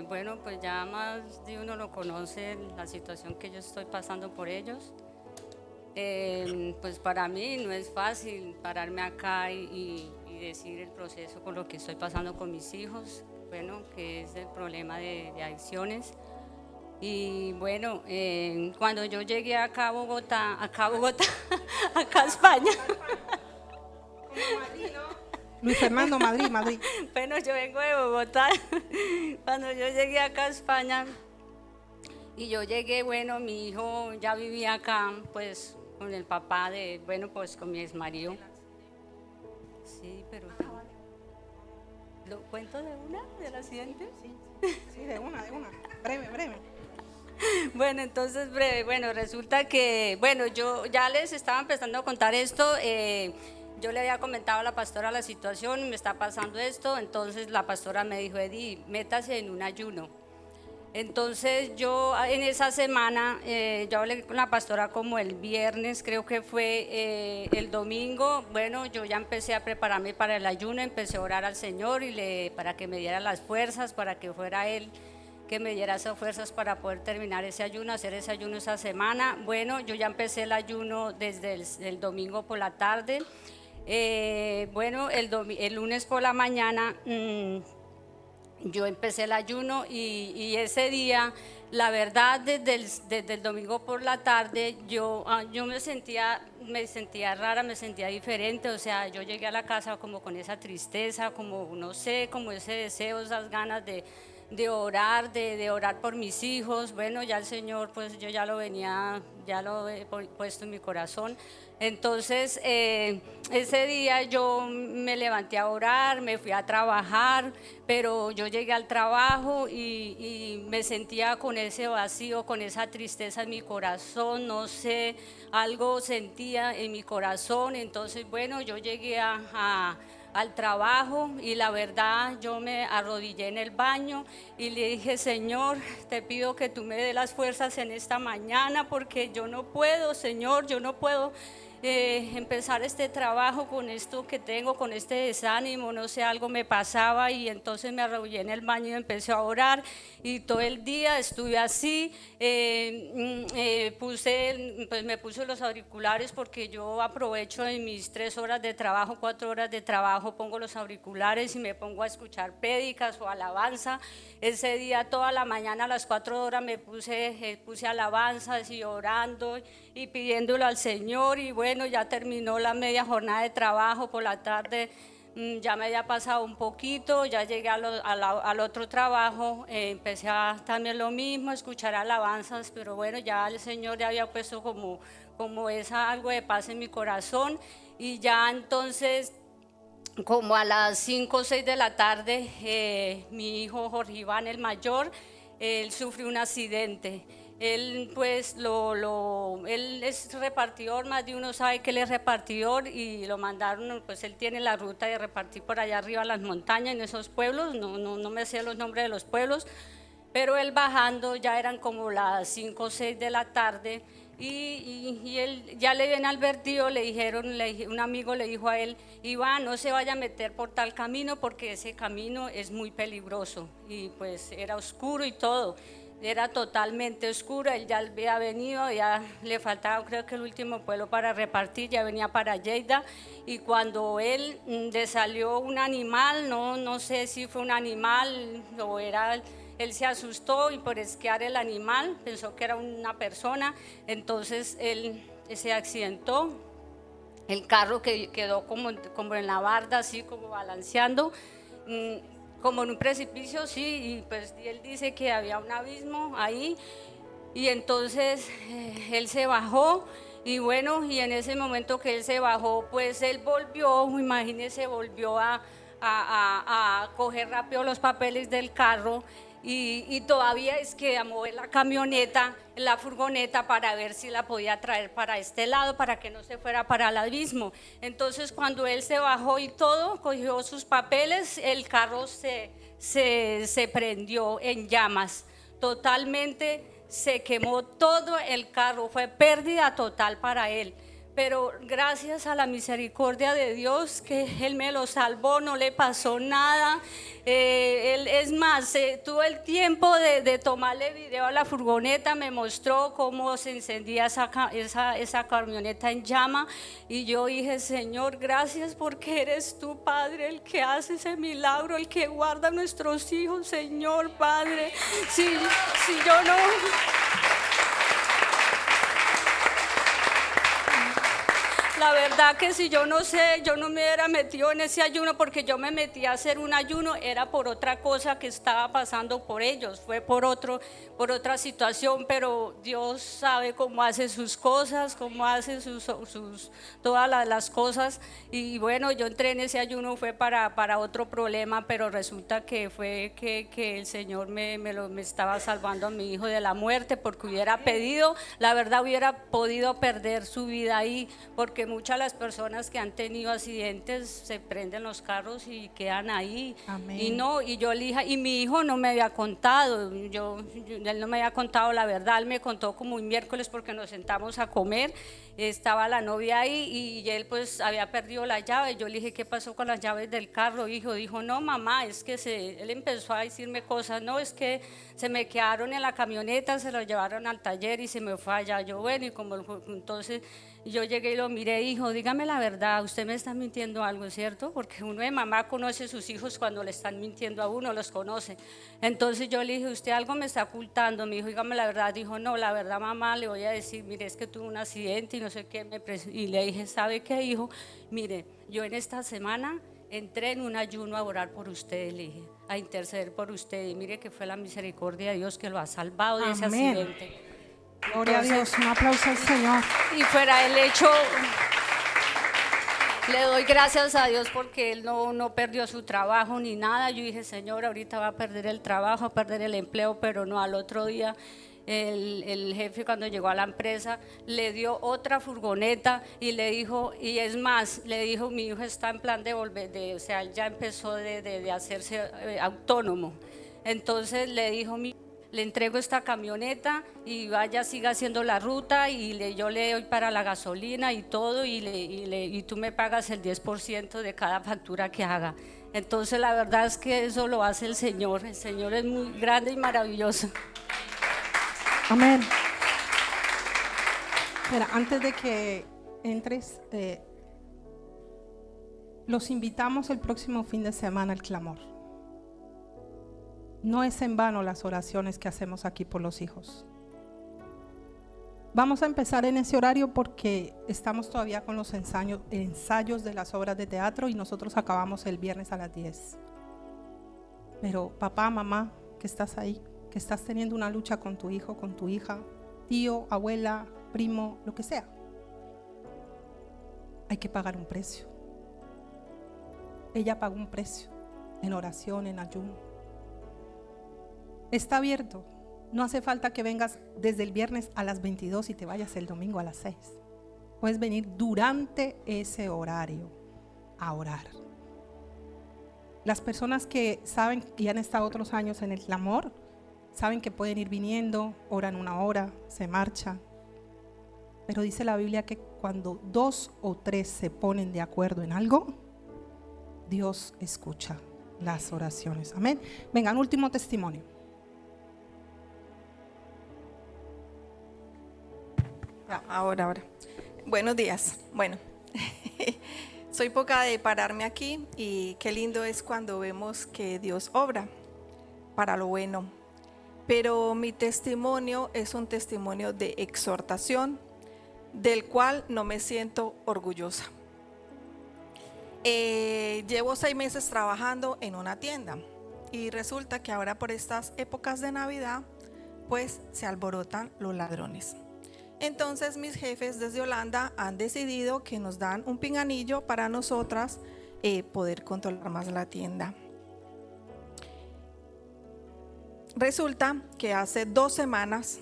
Bueno, pues ya más de uno lo conoce, la situación que yo estoy pasando por ellos. Pues para mí no es fácil pararme acá y decir el proceso por lo que estoy pasando con mis hijos, bueno, que es el problema de adicciones. Y bueno, cuando yo llegué acá a Bogotá, acá a España. Luis Fernando, Madrid. Bueno, yo vengo de Bogotá. Cuando yo llegué acá a España y yo llegué, bueno, mi hijo ya vivía acá, pues con el papá de, bueno, pues con mi exmarido. Sí, pero ¿lo cuento de una, del accidente? Sí, de una, breve. Bueno, entonces breve, bueno, resulta que, bueno, yo ya les estaba empezando a contar esto. Yo le había comentado a la pastora la situación, me está pasando esto, entonces la pastora me dijo, Edi, métase en un ayuno. Entonces yo en esa semana, yo hablé con la pastora como el viernes, creo que fue el domingo. Bueno, yo ya empecé a prepararme para el ayuno, empecé a orar al Señor para que me diera las fuerzas, para que fuera Él que me diera esas fuerzas para poder terminar ese ayuno, hacer ese ayuno esa semana. Bueno, yo ya empecé el ayuno desde el domingo por la tarde. Bueno, el lunes por la mañana yo empecé el ayuno y ese día, la verdad, desde el domingo por la tarde, yo me sentía rara, me sentía diferente. O sea, yo llegué a la casa como con esa tristeza, como no sé, como ese deseo, esas ganas de orar, de orar por mis hijos. Bueno, ya el Señor, pues yo ya lo he puesto en mi corazón. Entonces, ese día yo me levanté a orar, me fui a trabajar, pero yo llegué al trabajo y me sentía con ese vacío, con esa tristeza en mi corazón, no sé, algo sentía en mi corazón. Entonces, bueno, yo llegué al trabajo y la verdad yo me arrodillé en el baño y le dije, Señor, te pido que tú me des las fuerzas en esta mañana porque yo no puedo, Señor, yo no puedo empezar este trabajo con esto que tengo, con este desánimo, no sé, algo me pasaba. Y entonces me arrodillé en el baño y empecé a orar y todo el día estuve así. Me puse los auriculares porque yo aprovecho en mis 3 horas de trabajo, 4 horas de trabajo, pongo los auriculares y me pongo a escuchar prédicas o alabanza. Ese día toda la mañana a las 4 horas me puse alabanzas y orando y pidiéndolo al Señor. Y bueno, ya terminó la media jornada de trabajo. Por la tarde ya me había pasado un poquito, ya llegué al otro trabajo, empecé a también lo mismo, a escuchar alabanzas, pero bueno, ya el Señor ya había puesto como algo de paz en mi corazón. Y ya entonces, como a las 5 o 6 de la tarde, mi hijo Jorge Iván, el mayor, él sufrió un accidente. Él pues él es repartidor, más de uno sabe que él es repartidor, y lo mandaron, pues él tiene la ruta de repartir por allá arriba en las montañas, en esos pueblos, no me sé los nombres de los pueblos, pero él bajando, ya eran como las 5 o 6 de la tarde, y él ya le habían advertido, un amigo le dijo a él, Iván, no se vaya a meter por tal camino porque ese camino es muy peligroso, y pues era oscuro y todo. era totalmente oscuro. Él ya había venido, ya le faltaba creo que el último pueblo para repartir, ya venía para Lleida, y cuando él le salió un animal, no sé si fue un animal o era... Él se asustó y por esquiar el animal pensó que era una persona, entonces él se accidentó. El carro que quedó como en la barda, así como balanceando, como en un precipicio, sí, y pues él dice que había un abismo ahí, y entonces él se bajó, y bueno, y en ese momento que él se bajó, pues él volvió, imagínese, volvió a coger rápido los papeles del carro, y todavía es que a mover la camioneta, la furgoneta, para ver si la podía traer para este lado, para que no se fuera para el abismo. Entonces cuando él se bajó y todo, cogió sus papeles, el carro se prendió en llamas, totalmente se quemó todo el carro, fue pérdida total para él. Pero gracias a la misericordia de Dios, que Él me lo salvó, no le pasó nada. Él, es más, tuvo el tiempo de tomarle video a la furgoneta, me mostró cómo se encendía esa camioneta en llama, y yo dije: Señor, gracias, porque eres tú, Padre, el que hace ese milagro, el que guarda a nuestros hijos, Señor, Padre. Si yo no... La verdad que si yo no sé, yo no me hubiera metido en ese ayuno, porque yo me metí a hacer un ayuno, era por otra cosa que estaba pasando por ellos, fue por otra situación, pero Dios sabe cómo hace sus cosas, cómo hace todas las cosas, y bueno, yo entré en ese ayuno fue para otro problema, pero resulta que fue que el Señor me estaba salvando a mi hijo de la muerte, porque hubiera pedido, la verdad hubiera podido perder su vida ahí, porque muchas de las personas que han tenido accidentes se prenden los carros y quedan ahí. Amén. Y mi hijo no me había contado, él no me había contado la verdad, él me contó como un miércoles, porque nos sentamos a comer, estaba la novia ahí y él pues había perdido la llave. Yo le dije: ¿qué pasó con las llaves del carro, hijo? Dijo: no, mamá, es que él empezó a decirme cosas, no, es que se me quedaron en la camioneta, se lo llevaron al taller y se me fue allá. Yo, bueno, y como entonces yo llegué y lo miré: hijo, dígame la verdad, usted me está mintiendo algo, ¿cierto? Porque uno de mamá conoce a sus hijos cuando le están mintiendo a uno, los conoce. Entonces yo le dije: usted algo me está ocultando, mi hijo, dígame la verdad. Dijo: no, la verdad, mamá, le voy a decir, mire, es que tuve un accidente y no sé qué. Y le dije: ¿sabe qué, hijo? Mire, yo en esta semana entré en un ayuno a orar por usted, le dije, a interceder por usted, y mire que fue la misericordia de Dios que lo ha salvado de ese accidente. Gloria a Dios, un aplauso al Señor. Y fuera el hecho, le doy gracias a Dios porque él no perdió su trabajo ni nada. Yo dije: Señor, ahorita va a perder el trabajo, va a perder el empleo, pero no. Al otro día el jefe, cuando llegó a la empresa, le dio otra furgoneta y le dijo, y es más, le dijo: mi hijo está en plan de volver, o sea, él ya empezó de hacerse autónomo. Entonces le dijo: le entrego esta camioneta y vaya, siga haciendo la ruta, y yo le doy para la gasolina y todo, y tú me pagas el 10% de cada factura que haga. Entonces la verdad es que eso lo hace el Señor es muy grande y maravilloso. Amén. Mira, antes de que entres, los invitamos el próximo fin de semana al clamor. No es en vano las oraciones que hacemos aquí por los hijos. Vamos a empezar en ese horario porque estamos todavía con los ensayos de las obras de teatro, y nosotros acabamos el viernes a las 10. Pero papá, mamá, que estás ahí, que estás teniendo una lucha con tu hijo, con tu hija, tío, abuela, primo, lo que sea, hay que pagar un precio. Ella pagó un precio en oración, en ayuno. Está abierto. No hace falta que vengas desde el viernes a las 22 y te vayas el domingo a las 6. Puedes venir durante ese horario a orar. Las personas que saben y han estado otros años en el clamor, saben que pueden ir viniendo, oran una hora, se marchan. Pero dice la Biblia que cuando 2 o 3 se ponen de acuerdo en algo, Dios escucha las oraciones. Amén. Vengan, último testimonio. Ya, ahora. Buenos días. Bueno, soy poca de pararme aquí y qué lindo es cuando vemos que Dios obra para lo bueno. Pero mi testimonio es un testimonio de exhortación, del cual no me siento orgullosa. Llevo 6 meses trabajando en una tienda y resulta que ahora por estas épocas de Navidad, pues se alborotan los ladrones. Entonces mis jefes desde Holanda han decidido que nos dan un pinganillo para nosotras poder controlar más la tienda. Resulta que hace 2 semanas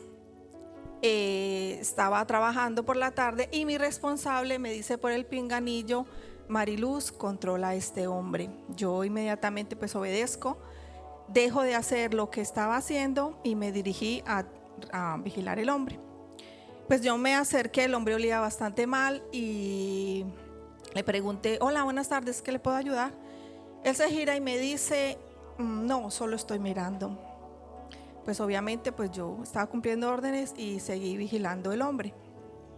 estaba trabajando por la tarde y mi responsable me dice por el pinganillo: Mariluz, controla a este hombre. Yo inmediatamente pues obedezco, dejo de hacer lo que estaba haciendo y me dirigí a vigilar el hombre. Pues yo me acerqué, el hombre olía bastante mal y le pregunté: hola, buenas tardes, ¿qué le puedo ayudar? Él se gira y me dice: no, solo estoy mirando. Pues obviamente pues yo estaba cumpliendo órdenes y seguí vigilando el hombre.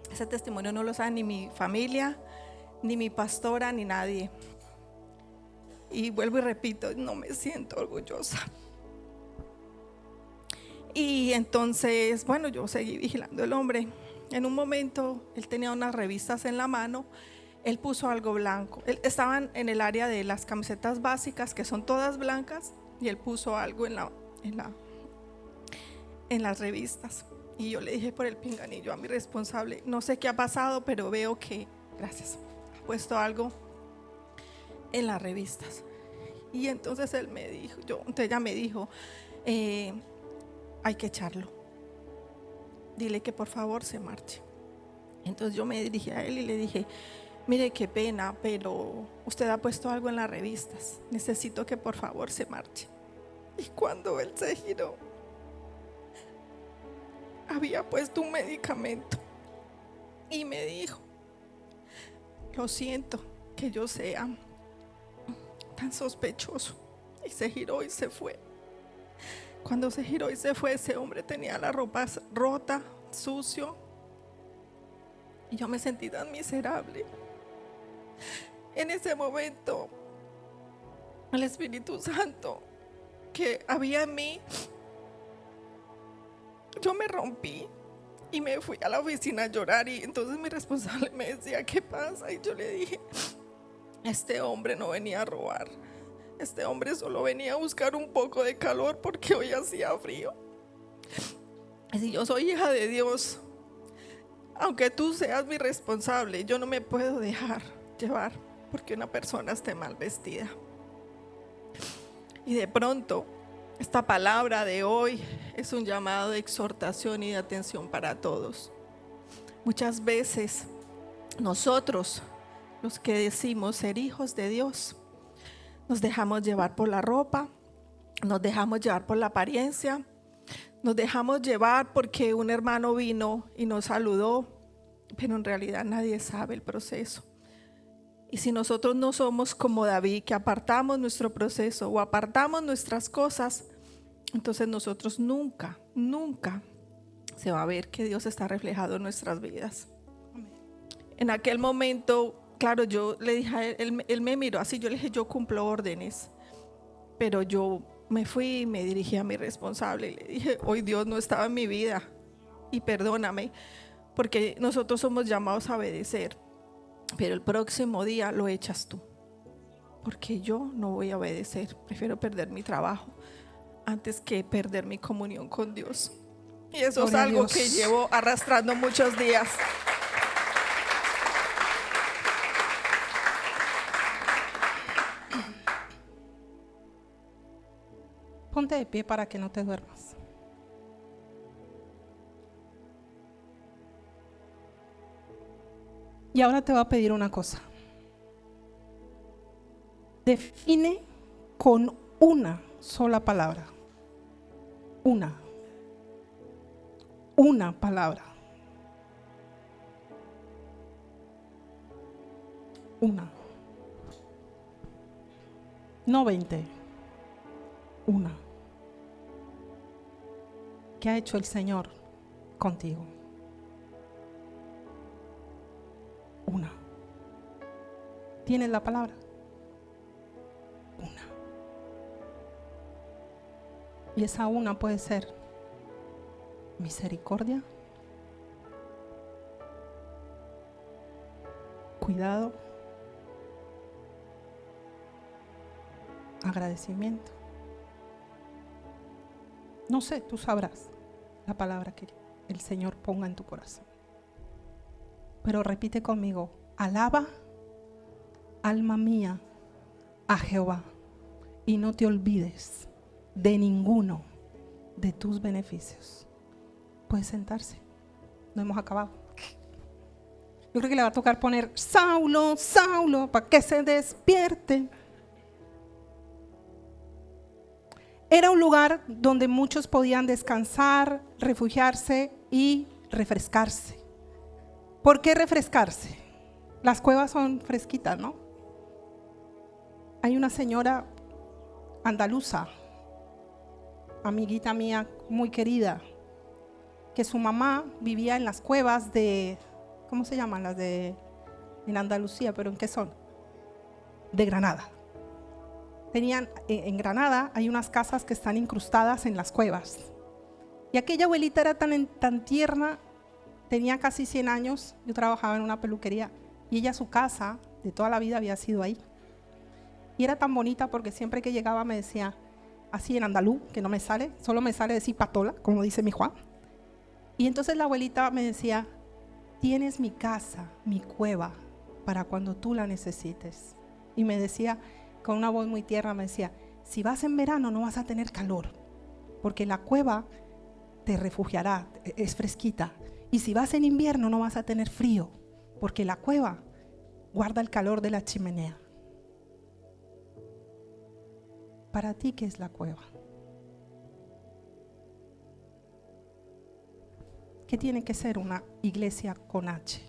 Ese testimonio no lo sabe ni mi familia, ni mi pastora, ni nadie. Y vuelvo y repito, no me siento orgullosa. Y entonces, bueno, yo seguí vigilando el hombre. En un momento, él tenía unas revistas en la mano. Él puso algo blanco. Estaban en el área de las camisetas básicas, que son todas blancas, y él puso algo en las revistas. Y yo le dije por el pinganillo a mi responsable: no sé qué ha pasado, pero veo que, gracias, ha puesto algo en las revistas. Y entonces él me dijo, ella me dijo: hay que echarlo, dile que por favor se marche. Entonces yo me dirigí a él y le dije: mire, qué pena, pero usted ha puesto algo en las revistas, necesito que por favor se marche. Y cuando él se giró, había puesto un medicamento y me dijo: lo siento que yo sea tan sospechoso. Y se giró y se fue. Cuando se giró y se fue, ese hombre tenía la ropa rota, sucio, y yo me sentí tan miserable. En ese momento, el Espíritu Santo que había en mí, yo me rompí y me fui a la oficina a llorar. Y entonces mi responsable me decía: ¿qué pasa? Y yo le dije: este hombre no venía a robar, este hombre solo venía a buscar un poco de calor porque hoy hacía frío. Y si yo soy hija de Dios, aunque tú seas mi responsable, yo no me puedo dejar llevar porque una persona esté mal vestida. Y de pronto, esta palabra de hoy es un llamado de exhortación y de atención para todos. Muchas veces nosotros, los que decimos ser hijos de Dios, nos dejamos llevar por la ropa, nos dejamos llevar por la apariencia, nos dejamos llevar porque un hermano vino y nos saludó, pero en realidad nadie sabe el proceso. Y si nosotros no somos como David, que apartamos nuestro proceso o apartamos nuestras cosas, entonces nosotros nunca se va a ver que Dios está reflejado en nuestras vidas. En aquel momento, claro, yo le dije a él me miró así, yo le dije: yo cumplo órdenes, pero yo me fui y me dirigí a mi responsable y le dije: hoy Dios no estaba en mi vida y perdóname, porque nosotros somos llamados a obedecer, pero el próximo día lo echas tú, porque yo no voy a obedecer, prefiero perder mi trabajo antes que perder mi comunión con Dios. Y eso es algo que llevo arrastrando muchos días. Ponte de pie para que no te duermas. Y ahora te voy a pedir una cosa. Define con una sola palabra. Una palabra. Una. No 20. Una. ¿Qué ha hecho el Señor contigo? ¿Tienes la palabra? Una. Y esa una puede ser misericordia, cuidado, agradecimiento. No sé, tú sabrás la palabra que el Señor ponga en tu corazón. Pero repite conmigo: alaba, alma mía, a Jehová, y no te olvides de ninguno de tus beneficios. Puedes sentarse, no hemos acabado. Yo creo que le va a tocar poner Saulo, Saulo, para que se despierte. Era un lugar donde muchos podían descansar, refugiarse y refrescarse. ¿Por qué refrescarse? Las cuevas son fresquitas, ¿no? Hay una señora andaluza, amiguita mía muy querida, que su mamá vivía en las cuevas de, ¿cómo se llaman? Las de en Andalucía, pero ¿en qué son? De Granada. Tenían, en Granada hay unas casas que están incrustadas en las cuevas. Y aquella abuelita era tan tierna, tenía casi 100 años, yo trabajaba en una peluquería, y ella, su casa de toda la vida había sido ahí. Y era tan bonita porque siempre que llegaba me decía, así en andaluz, que no me sale, solo me sale decir patola, como dice mi Juan. Y entonces la abuelita me decía, tienes mi casa, mi cueva, para cuando tú la necesites. Y me decía, con una voz muy tierna, me decía, si vas en verano no vas a tener calor, porque la cueva te refugiará, es fresquita. Y si vas en invierno no vas a tener frío, porque la cueva guarda el calor de la chimenea. Para ti, ¿qué es la cueva? ¿Qué tiene que ser una iglesia con H?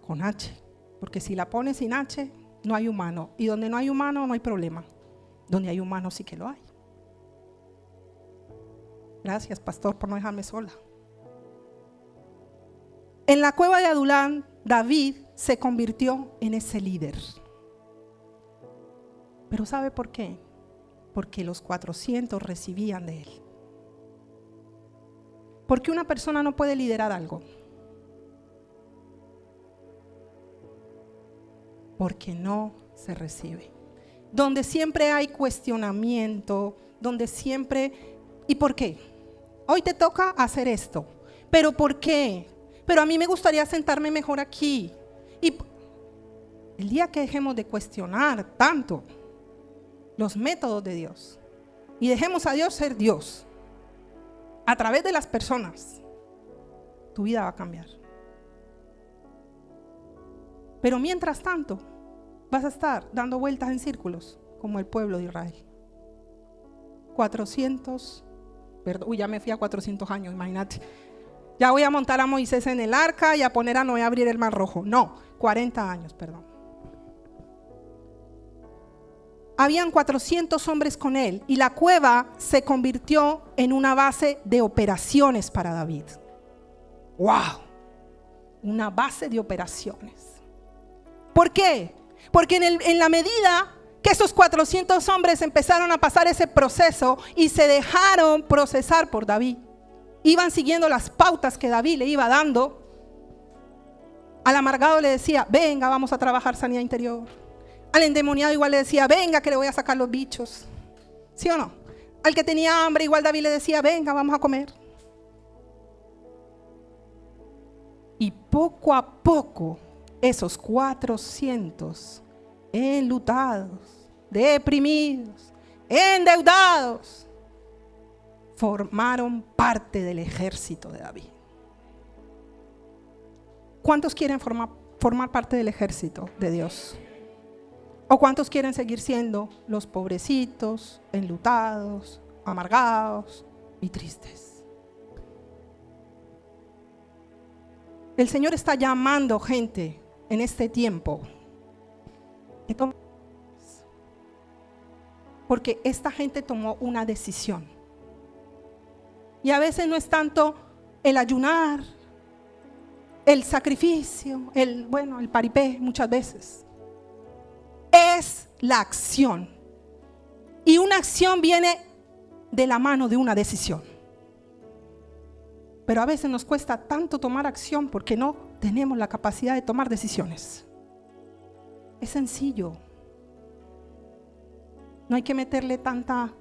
Con H, porque si la pones sin H, no hay humano. Y donde no hay humano, no hay problema. Donde hay humano, sí que lo hay. Gracias, pastor, por no dejarme sola. En la cueva de Adulán, David se convirtió en ese líder. Pero ¿sabe por qué? Porque los 400 recibían de él. ¿Por qué una persona no puede liderar algo? Porque no se recibe. Donde siempre hay cuestionamiento, donde siempre... ¿Y por qué? Hoy te toca hacer esto. ¿Pero por qué? Pero a mí me gustaría sentarme mejor aquí. Y el día que dejemos de cuestionar tanto los métodos de Dios y dejemos a Dios ser Dios a través de las personas, tu vida va a cambiar. Pero mientras tanto vas a estar dando vueltas en círculos como el pueblo de Israel. 400, perdón, ya me fui a 400 años, imagínate. Ya voy a montar a Moisés en el arca y a poner a Noé a abrir el mar rojo. No, 40 años, perdón. Habían 400 hombres con él y la cueva se convirtió en una base de operaciones para David. ¡Wow! Una base de operaciones. ¿Por qué? Porque en la medida que esos 400 hombres empezaron a pasar ese proceso y se dejaron procesar por David, iban siguiendo las pautas que David le iba dando. Al amargado le decía, venga, vamos a trabajar sanidad interior. Al endemoniado igual le decía, venga, que le voy a sacar los bichos. ¿Sí o no? Al que tenía hambre igual David le decía, venga, vamos a comer. Y poco a poco esos 400 enlutados, deprimidos, endeudados, formaron parte del ejército de David. ¿Cuántos quieren formar parte del ejército de Dios? ¿O cuántos quieren seguir siendo los pobrecitos, enlutados, amargados y tristes? El Señor está llamando gente en este tiempo. Porque esta gente tomó una decisión. Y a veces no es tanto el ayunar, el sacrificio, el paripé muchas veces. Es la acción. Y una acción viene de la mano de una decisión. Pero a veces nos cuesta tanto tomar acción porque no tenemos la capacidad de tomar decisiones. Es sencillo. No hay que meterle tanta...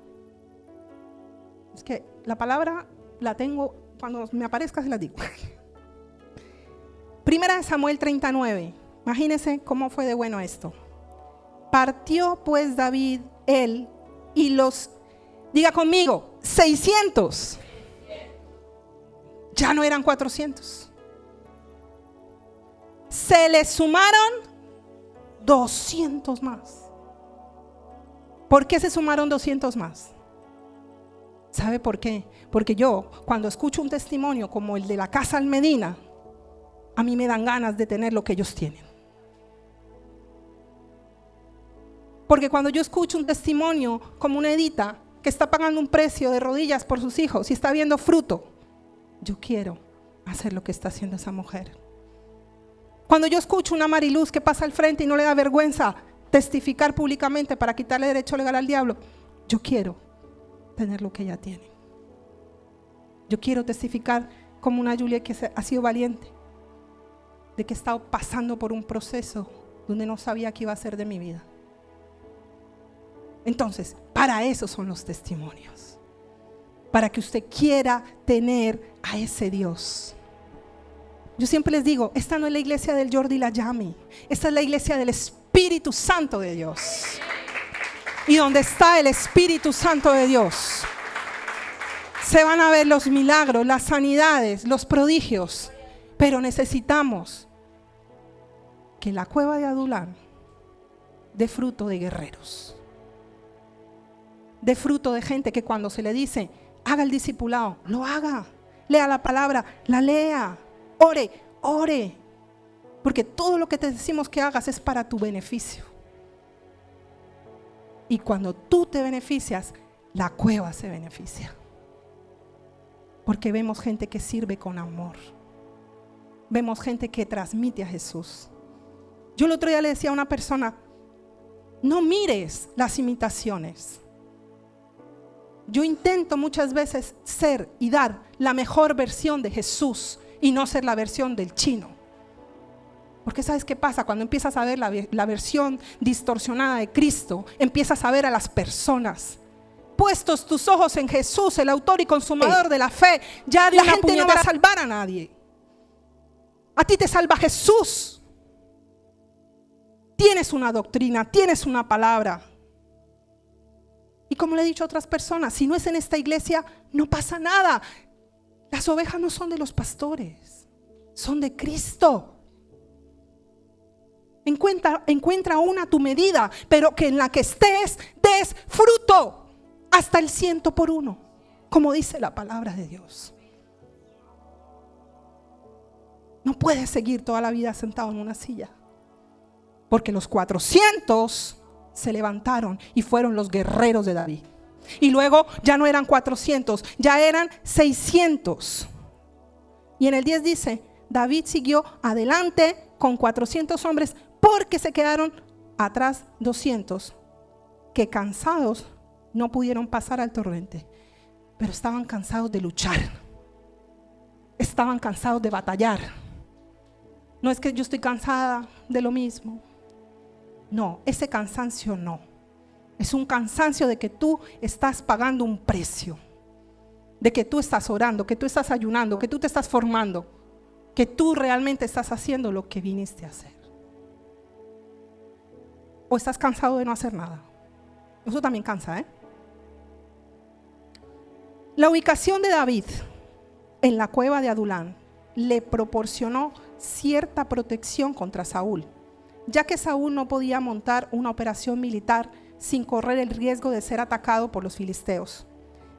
Es que la palabra la tengo, cuando me aparezca se la digo. Primera de Samuel 39. Imagínense cómo fue de bueno esto. Partió pues David, él y los, diga conmigo, 600. Ya no eran 400. Se le sumaron 200 más. ¿Por qué se sumaron 200 más? ¿Sabe por qué? Porque yo, cuando escucho un testimonio como el de la casa Almedina, a mí me dan ganas de tener lo que ellos tienen. Porque cuando yo escucho un testimonio como una Edita que está pagando un precio de rodillas por sus hijos y está viendo fruto, yo quiero hacer lo que está haciendo esa mujer. Cuando yo escucho una Mariluz que pasa al frente y no le da vergüenza testificar públicamente para quitarle derecho legal al diablo, yo quiero tener lo que ella tiene. Yo quiero testificar como una Julia que ha sido valiente, de que he estado pasando por un proceso donde no sabía qué iba a ser de mi vida. Entonces, para eso son los testimonios, para que usted quiera tener a ese Dios. Yo siempre les digo, esta no es la iglesia del Jordi Layami, esta es la iglesia del Espíritu Santo de Dios. Y donde está el Espíritu Santo de Dios, se van a ver los milagros, las sanidades, los prodigios. Pero necesitamos que la cueva de Adulán dé fruto de guerreros, dé fruto de gente que cuando se le dice haga el discipulado, lo haga, lea la palabra, la lea, ore, porque todo lo que te decimos que hagas es para tu beneficio. Y cuando tú te beneficias, la cueva se beneficia, porque vemos gente que sirve con amor. Vemos gente que transmite a Jesús. Yo el otro día le decía a una persona, no mires las imitaciones. Yo intento muchas veces ser y dar la mejor versión de Jesús y no ser la versión del chino. Porque ¿sabes qué pasa? Cuando empiezas a ver la versión distorsionada de Cristo, empiezas a ver a las personas. Puestos tus ojos en Jesús, el autor y consumador de la fe, ya la gente no va a salvar a nadie. A ti te salva Jesús. Tienes una doctrina, tienes una palabra. Y como le he dicho a otras personas, si no es en esta iglesia, no pasa nada. Las ovejas no son de los pastores, son de Cristo. Encuentra una a tu medida, pero que en la que estés des fruto hasta el 100 por 1, como dice la palabra de Dios. No puedes seguir toda la vida sentado en una silla, porque los 400 se levantaron y fueron los guerreros de David. Y luego ya no eran 400, ya eran 600. Y en el 10 dice, David siguió adelante con 400 hombres porque se quedaron atrás 200 que cansados no pudieron pasar al torrente, pero estaban cansados de luchar, estaban cansados de batallar. No es que yo estoy cansada de lo mismo. No, ese cansancio no. Es un cansancio de que tú estás pagando un precio, de que tú estás orando, que tú estás ayunando, que tú te estás formando, que tú realmente estás haciendo lo que viniste a hacer. O estás cansado de no hacer nada. Eso también cansa, ¿eh? La ubicación de David en la cueva de Adulán le proporcionó cierta protección contra Saúl, ya que Saúl no podía montar una operación militar sin correr el riesgo de ser atacado por los filisteos.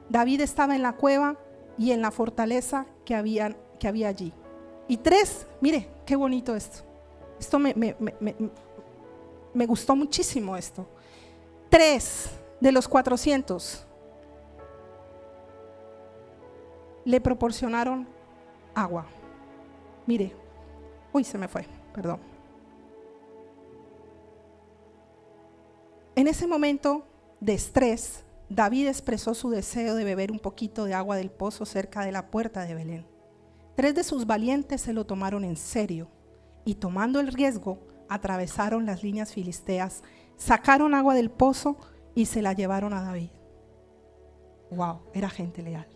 David estaba en la cueva y en la fortaleza que había allí. Y 3, mire, qué bonito esto. Esto me gustó muchísimo esto. 3 de los 400 le proporcionaron agua. Mire, Uy, se me fue, perdón. En ese momento de estrés, David expresó su deseo de beber un poquito de agua del pozo cerca de la puerta de Belén. 3 de sus valientes se lo tomaron en serio y, tomando el riesgo, atravesaron las líneas filisteas, sacaron agua del pozo y se la llevaron a David. Wow, era gente leal.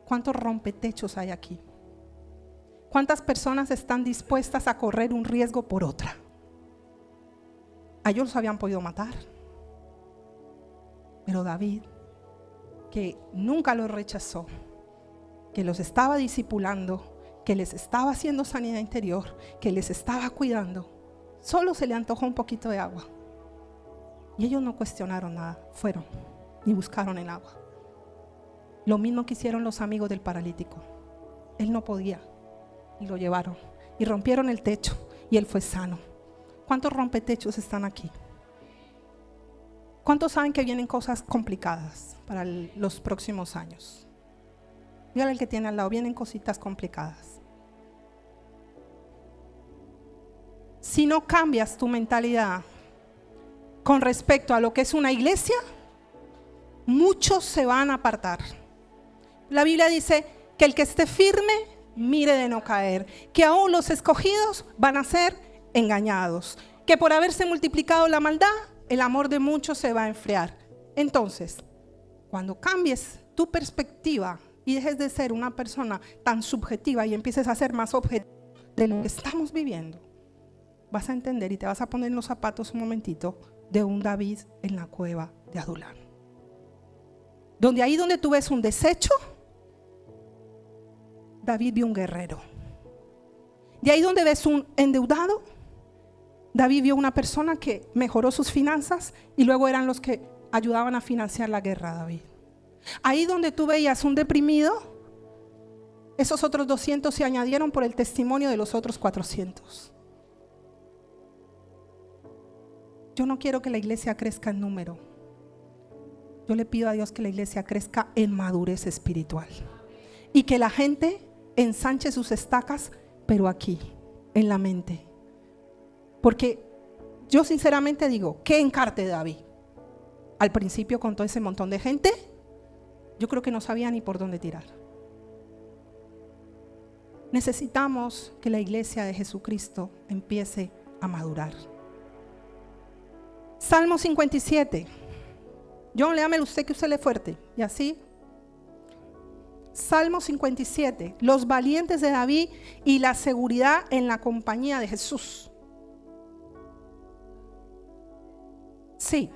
¿Cuántos rompetechos hay aquí? ¿Cuántas personas están dispuestas a correr un riesgo por otra? A ellos los habían podido matar. Pero David, que nunca los rechazó, que los estaba discipulando, que les estaba haciendo sanidad interior, que les estaba cuidando, solo se le antojó un poquito de agua. Y ellos no cuestionaron nada, fueron y buscaron el agua. Lo mismo que hicieron los amigos del paralítico. Él no podía y lo llevaron y rompieron el techo y él fue sano. ¿Cuántos rompetechos están aquí? ¿Cuántos saben que vienen cosas complicadas para los próximos años? Dígale al que tiene al lado, vienen cositas complicadas. Si no cambias tu mentalidad con respecto a lo que es una iglesia, muchos se van a apartar. La Biblia dice que el que esté firme, mire de no caer, que aún los escogidos van a ser engañados, que por haberse multiplicado la maldad, el amor de muchos se va a enfriar. Entonces, cuando cambies tu perspectiva y dejes de ser una persona tan subjetiva y empieces a ser más objetivo de lo que estamos viviendo, vas a entender y te vas a poner en los zapatos un momentito de un David en la cueva de Adulán. Donde ahí donde tú ves un desecho, David vio un guerrero. De ahí donde ves un endeudado, David vio una persona que mejoró sus finanzas y luego eran los que ayudaban a financiar la guerra a David. Ahí donde tú veías un deprimido, esos otros 200 se añadieron por el testimonio de los otros 400. Yo no quiero que la iglesia crezca en número. Yo le pido a Dios que la iglesia crezca en madurez espiritual y que la gente ensanche sus estacas, pero aquí, en la mente. Porque yo sinceramente digo, ¿qué encarte David? Al principio con todo ese montón de gente, yo creo que no sabía ni por dónde tirar. Necesitamos que la iglesia de Jesucristo empiece a madurar. Salmo 57. John, léamelo usted, que usted lee fuerte. Y así. Salmo 57. Los valientes de David y la seguridad en la compañía de Jesús. Sí.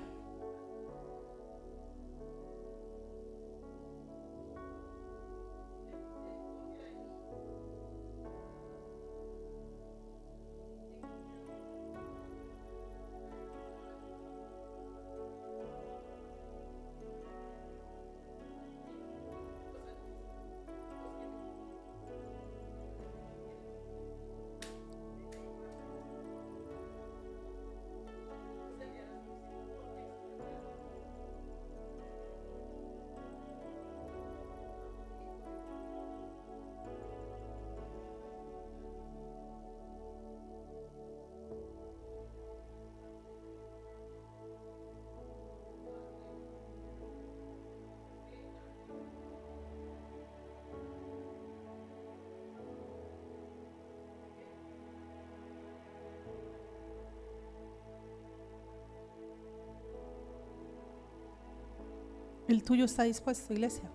¿El tuyo está dispuesto, iglesia?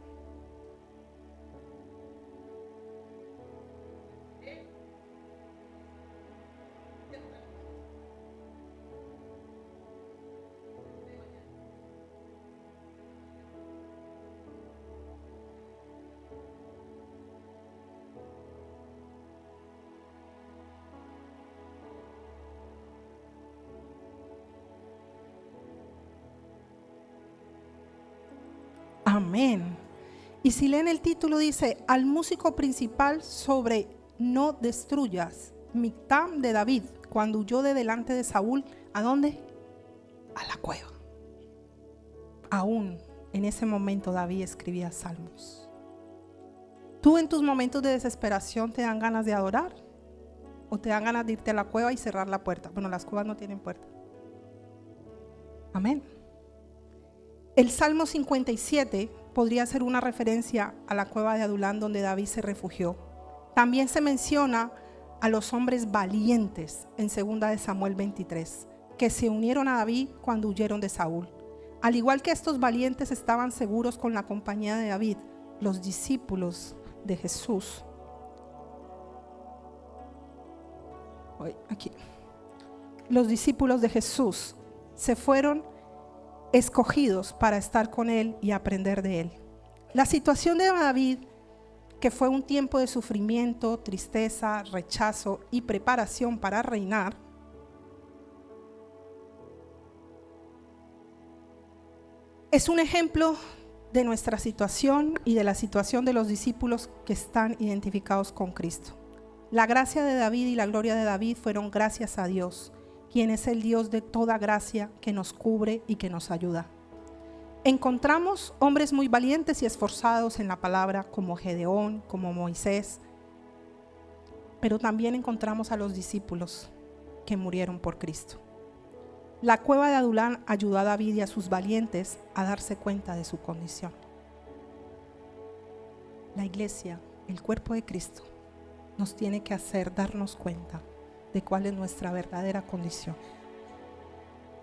Amén. Y si leen el título dice, al músico principal sobre no destruyas, Mictam de David, cuando huyó de delante de Saúl, ¿a dónde? A la cueva. Aún en ese momento David escribía salmos. ¿Tú en tus momentos de desesperación te dan ganas de adorar? o te dan ganas de irte a la cueva y cerrar la puerta. Bueno, las cuevas no tienen puerta. Amén. El Salmo 57 podría ser una referencia a la cueva de Adulán donde David se refugió. También se menciona a los hombres valientes en 2 de Samuel 23, que se unieron a David cuando huyeron de Saúl. Al igual que estos valientes estaban seguros con la compañía de David, los discípulos de Jesús. Los discípulos de Jesús se fueron escogidos para estar con él y aprender de él. La situación de David, que fue un tiempo de sufrimiento, tristeza, rechazo y preparación para reinar, es un ejemplo de nuestra situación y de la situación de los discípulos que están identificados con Cristo. La gracia de David y la gloria de David fueron gracias a Dios, quien es el Dios de toda gracia que nos cubre y que nos ayuda. Encontramos hombres muy valientes y esforzados en la palabra, como Gedeón, como Moisés, pero también encontramos a los discípulos que murieron por Cristo. La cueva de Adulán ayudó a David y a sus valientes a darse cuenta de su condición. La iglesia, el cuerpo de Cristo, nos tiene que hacer darnos cuenta de cuál es nuestra verdadera condición,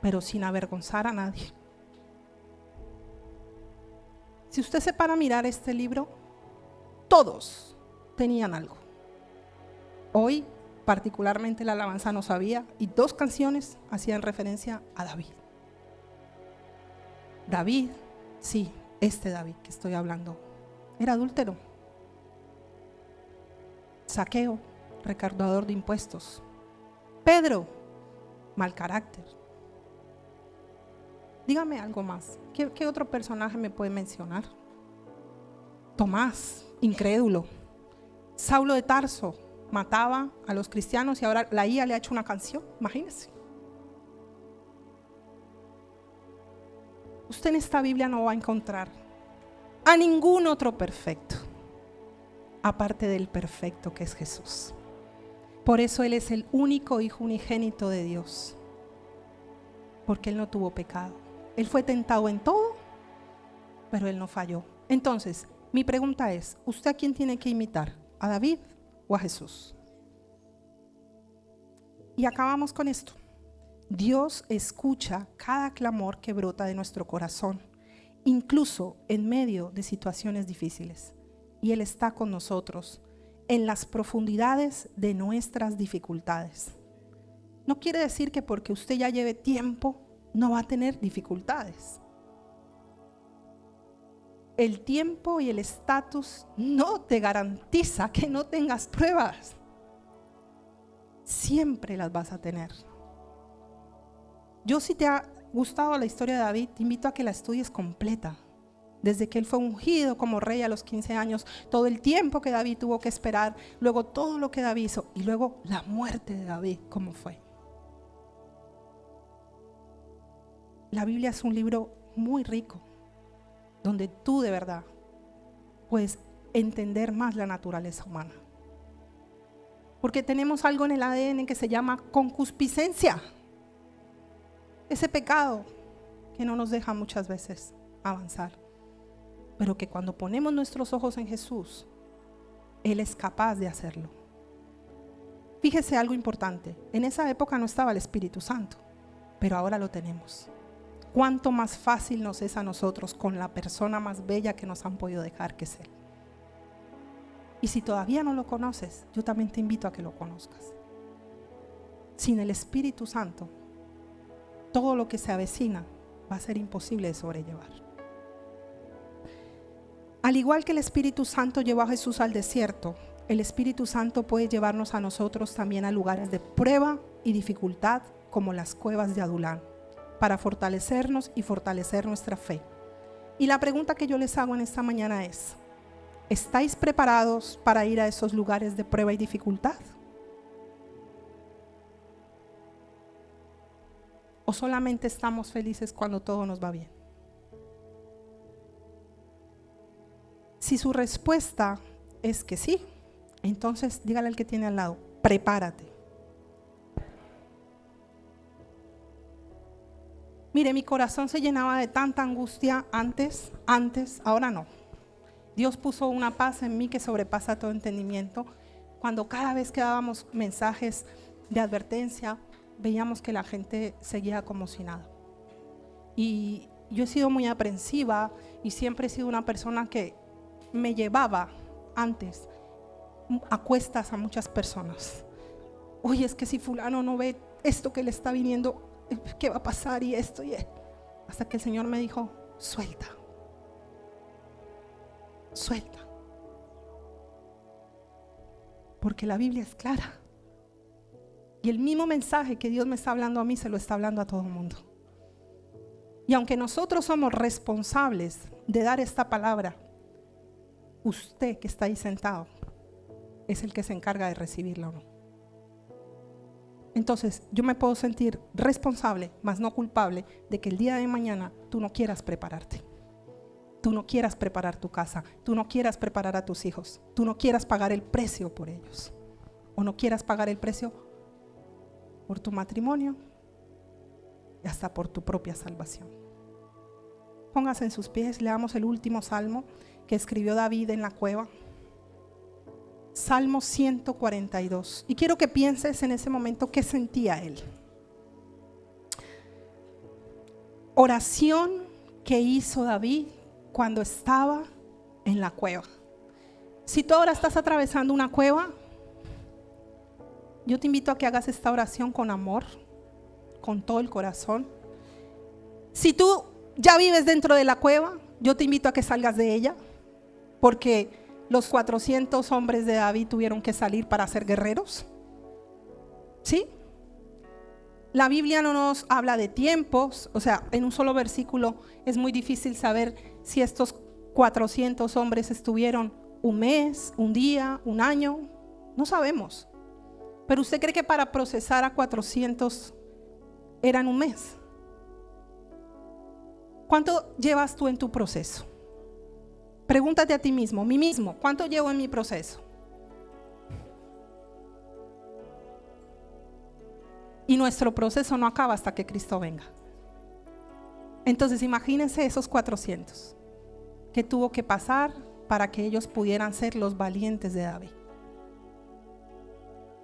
pero sin avergonzar a nadie. Si usted se para a mirar este libro, todos tenían algo. Hoy, particularmente la alabanza no sabía, y 2 canciones hacían referencia a David. David, sí, este David que estoy hablando, era adúltero. Zaqueo, recaudador de impuestos. Pedro, mal carácter. Dígame algo más. ¿Qué otro personaje me puede mencionar? Tomás, incrédulo. Saulo de Tarso, mataba a los cristianos y ahora la IA le ha hecho una canción. Imagínense. Usted en esta Biblia no va a encontrar a ningún otro perfecto, aparte del perfecto que es Jesús. Por eso Él es el único Hijo unigénito de Dios, porque Él no tuvo pecado. Él fue tentado en todo, pero Él no falló. Entonces, mi pregunta es, ¿usted a quién tiene que imitar? ¿A David o a Jesús? Y acabamos con esto. Dios escucha cada clamor que brota de nuestro corazón, incluso en medio de situaciones difíciles. Y Él está con nosotros en las profundidades de nuestras dificultades. No quiere decir que porque usted ya lleve tiempo no va a tener dificultades. El tiempo y el estatus no te garantiza que no tengas pruebas. Siempre las vas a tener. Yo, si te ha gustado la historia de David, te invito a que la estudies completa. Desde que él fue ungido como rey a los 15 años, todo el tiempo que David tuvo que esperar, luego todo lo que David hizo y luego la muerte de David, cómo fue. La Biblia es un libro muy rico, donde tú de verdad puedes entender más la naturaleza humana. Porque tenemos algo en el ADN que se llama concupiscencia. Ese pecado que no nos deja muchas veces avanzar. Pero que cuando ponemos nuestros ojos en Jesús, Él es capaz de hacerlo. Fíjese algo importante. En esa época no estaba el Espíritu Santo, pero ahora lo tenemos. Cuánto más fácil nos es a nosotros con la persona más bella que nos han podido dejar, que es Él. Y si todavía no lo conoces, yo también te invito a que lo conozcas. Sin el Espíritu Santo, todo lo que se avecina va a ser imposible de sobrellevar. Al igual que el Espíritu Santo llevó a Jesús al desierto, el Espíritu Santo puede llevarnos a nosotros también a lugares de prueba y dificultad, como las cuevas de Adulán, para fortalecernos y fortalecer nuestra fe. Y la pregunta que yo les hago en esta mañana es: ¿estáis preparados para ir a esos lugares de prueba y dificultad? ¿O solamente estamos felices cuando todo nos va bien? Si su respuesta es que sí, entonces dígale al que tiene al lado: prepárate, Mire, mi corazón se llenaba de tanta angustia antes, ahora no. Dios puso una paz en mí que sobrepasa todo entendimiento. Cuando cada vez que dábamos mensajes de advertencia, veíamos que la gente seguía como si nada. Y yo he sido muy aprensiva y siempre he sido una persona que me llevaba antes a cuestas a muchas personas. Oye, es que si fulano no ve esto que le está viniendo, ¿qué va a pasar? Y esto y esto. Hasta que el Señor me dijo, suelta. Suelta. Porque la Biblia es clara. Y el mismo mensaje que Dios me está hablando a mí, se lo está hablando a todo el mundo. Y aunque nosotros somos responsables de dar esta palabra, usted que está ahí sentado es el que se encarga de recibirla o no. Entonces yo me puedo sentir responsable, mas no culpable, de que el día de mañana tú no quieras prepararte. Tú no quieras preparar tu casa, tú no quieras preparar a tus hijos, tú no quieras pagar el precio por ellos, o no quieras pagar el precio por tu matrimonio y hasta por tu propia salvación. Póngase en sus pies, leamos el último salmo que escribió David en la cueva. Salmo 142. Y quiero que pienses en ese momento qué sentía él. Oración que hizo David cuando estaba en la cueva. Si tú ahora estás atravesando una cueva, yo te invito a que hagas esta oración con amor, con todo el corazón. Si tú ya vives dentro de la cueva, yo te invito a que salgas de ella, porque los 400 hombres de David tuvieron que salir para ser guerreros. ¿Sí? La Biblia no nos habla de tiempos, o sea, en un solo versículo es muy difícil saber si estos 400 hombres estuvieron un mes, un día, un año, no sabemos. Pero ¿usted cree que para procesar a 400 eran un mes? ¿Cuánto llevas tú en tu proceso? Pregúntate a ti mismo, mí mismo, ¿cuánto llevo en mi proceso? Y nuestro proceso no acaba hasta que Cristo venga. Entonces imagínense esos 400 que tuvo que pasar para que ellos pudieran ser los valientes de David.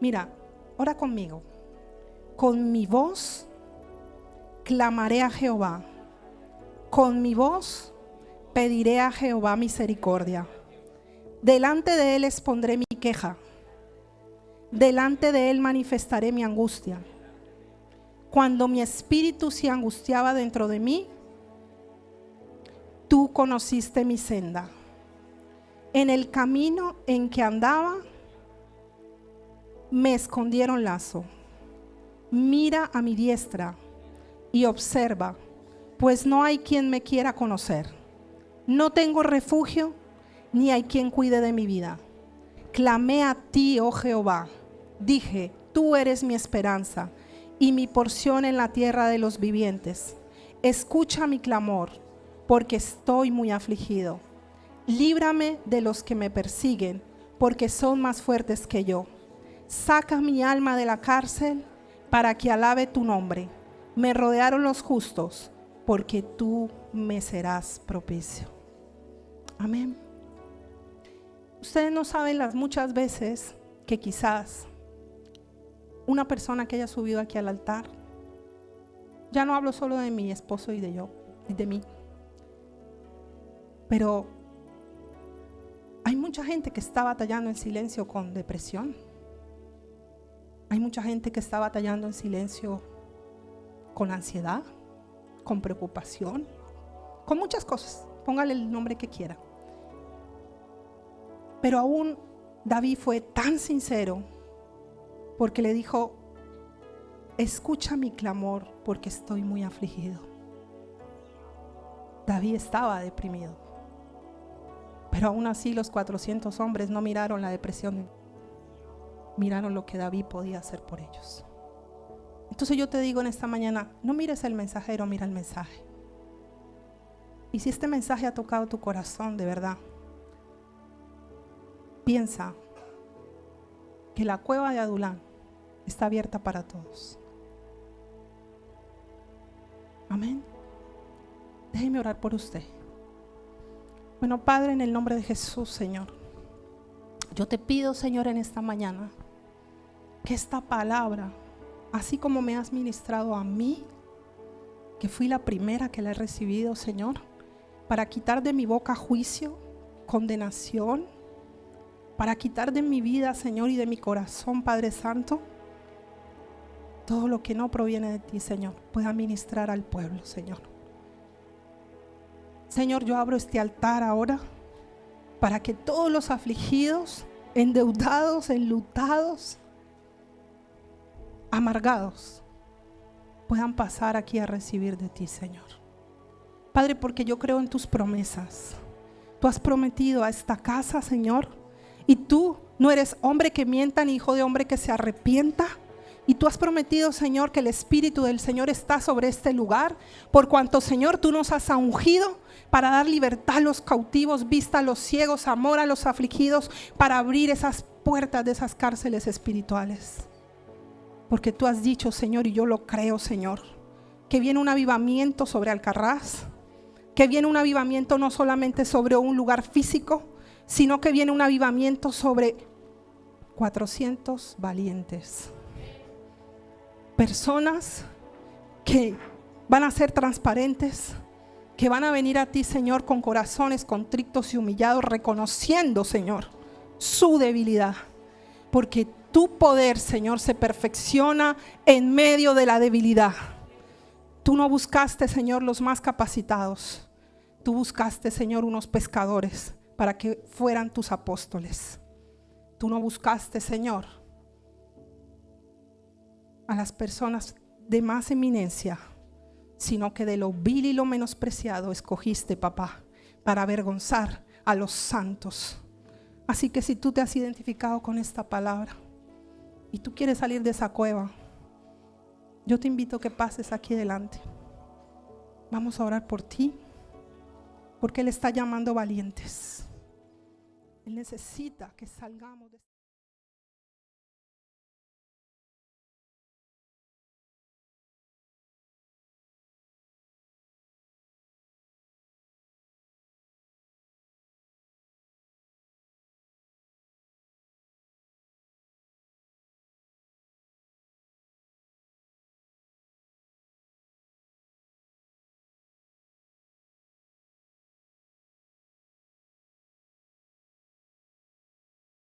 Mira, ora conmigo. Con mi voz clamaré a Jehová. Con mi voz pediré a Jehová misericordia. Delante de él expondré mi queja. Delante de él manifestaré mi angustia. Cuando mi espíritu se angustiaba dentro de mí, tú conociste mi senda. En el camino en que andaba, me escondieron lazo. Mira a mi diestra y observa, pues no hay quien me quiera conocer. No tengo refugio, ni hay quien cuide de mi vida. Clamé a ti, oh Jehová. Dije, tú eres mi esperanza y mi porción en la tierra de los vivientes. Escucha mi clamor, porque estoy muy afligido. Líbrame de los que me persiguen, porque son más fuertes que yo. Saca mi alma de la cárcel para que alabe tu nombre. Me rodearon los justos, porque tú me serás propicio. Amén. Ustedes no saben las muchas veces que quizás una persona que haya subido aquí al altar, ya no hablo solo de mi esposo y de yo, y de mí, pero hay mucha gente que está batallando en silencio con depresión. Hay mucha gente que está batallando en silencio con ansiedad, con preocupación, con muchas cosas. Póngale el nombre que quiera. Pero aún David fue tan sincero porque le dijo, escucha mi clamor porque estoy muy afligido. David estaba deprimido, pero aún así los 400 hombres no miraron la depresión, miraron lo que David podía hacer por ellos. Entonces yo te digo en esta mañana, no mires el mensajero, mira el mensaje. Y si este mensaje ha tocado tu corazón de verdad, piensa que la cueva de Adulán está abierta para todos. Amén. Déjeme orar por usted. Bueno, Padre, en el nombre de Jesús, Señor, yo te pido, Señor, en esta mañana, que esta palabra, así como me has ministrado a mí, que fui la primera que la he recibido, Señor, para quitar de mi boca juicio, condenación, para quitar de mi vida, Señor, y de mi corazón, Padre Santo, todo lo que no proviene de ti, Señor, pueda ministrar al pueblo, Señor. Señor, yo abro este altar ahora para que todos los afligidos, endeudados, enlutados, amargados, puedan pasar aquí a recibir de ti, Señor. Padre, porque yo creo en tus promesas. Tú has prometido a esta casa, Señor, y tú no eres hombre que mienta ni hijo de hombre que se arrepienta. Y tú has prometido, Señor, que el Espíritu del Señor está sobre este lugar, por cuanto, Señor, tú nos has ungido para dar libertad a los cautivos, vista a los ciegos, amor a los afligidos, para abrir esas puertas de esas cárceles espirituales. Porque tú has dicho, Señor, y yo lo creo, Señor, que viene un avivamiento sobre Alcarrás, que viene un avivamiento no solamente sobre un lugar físico, sino que viene un avivamiento sobre 400 valientes. Personas que van a ser transparentes, que van a venir a ti, Señor, con corazones contritos y humillados, reconociendo, Señor, su debilidad. Porque tu poder, Señor, se perfecciona en medio de la debilidad. Tú no buscaste, Señor, los más capacitados. Tú buscaste, Señor, unos pescadores para que fueran tus apóstoles. Tú no buscaste, Señor, a las personas de más eminencia, sino que de lo vil y lo menospreciado escogiste, papá, para avergonzar a los santos. Así que si tú te has identificado con esta palabra y tú quieres salir de esa cueva, yo te invito a que pases aquí delante. Vamos a orar por ti, porque Él está llamando valientes. Él necesita que salgamos de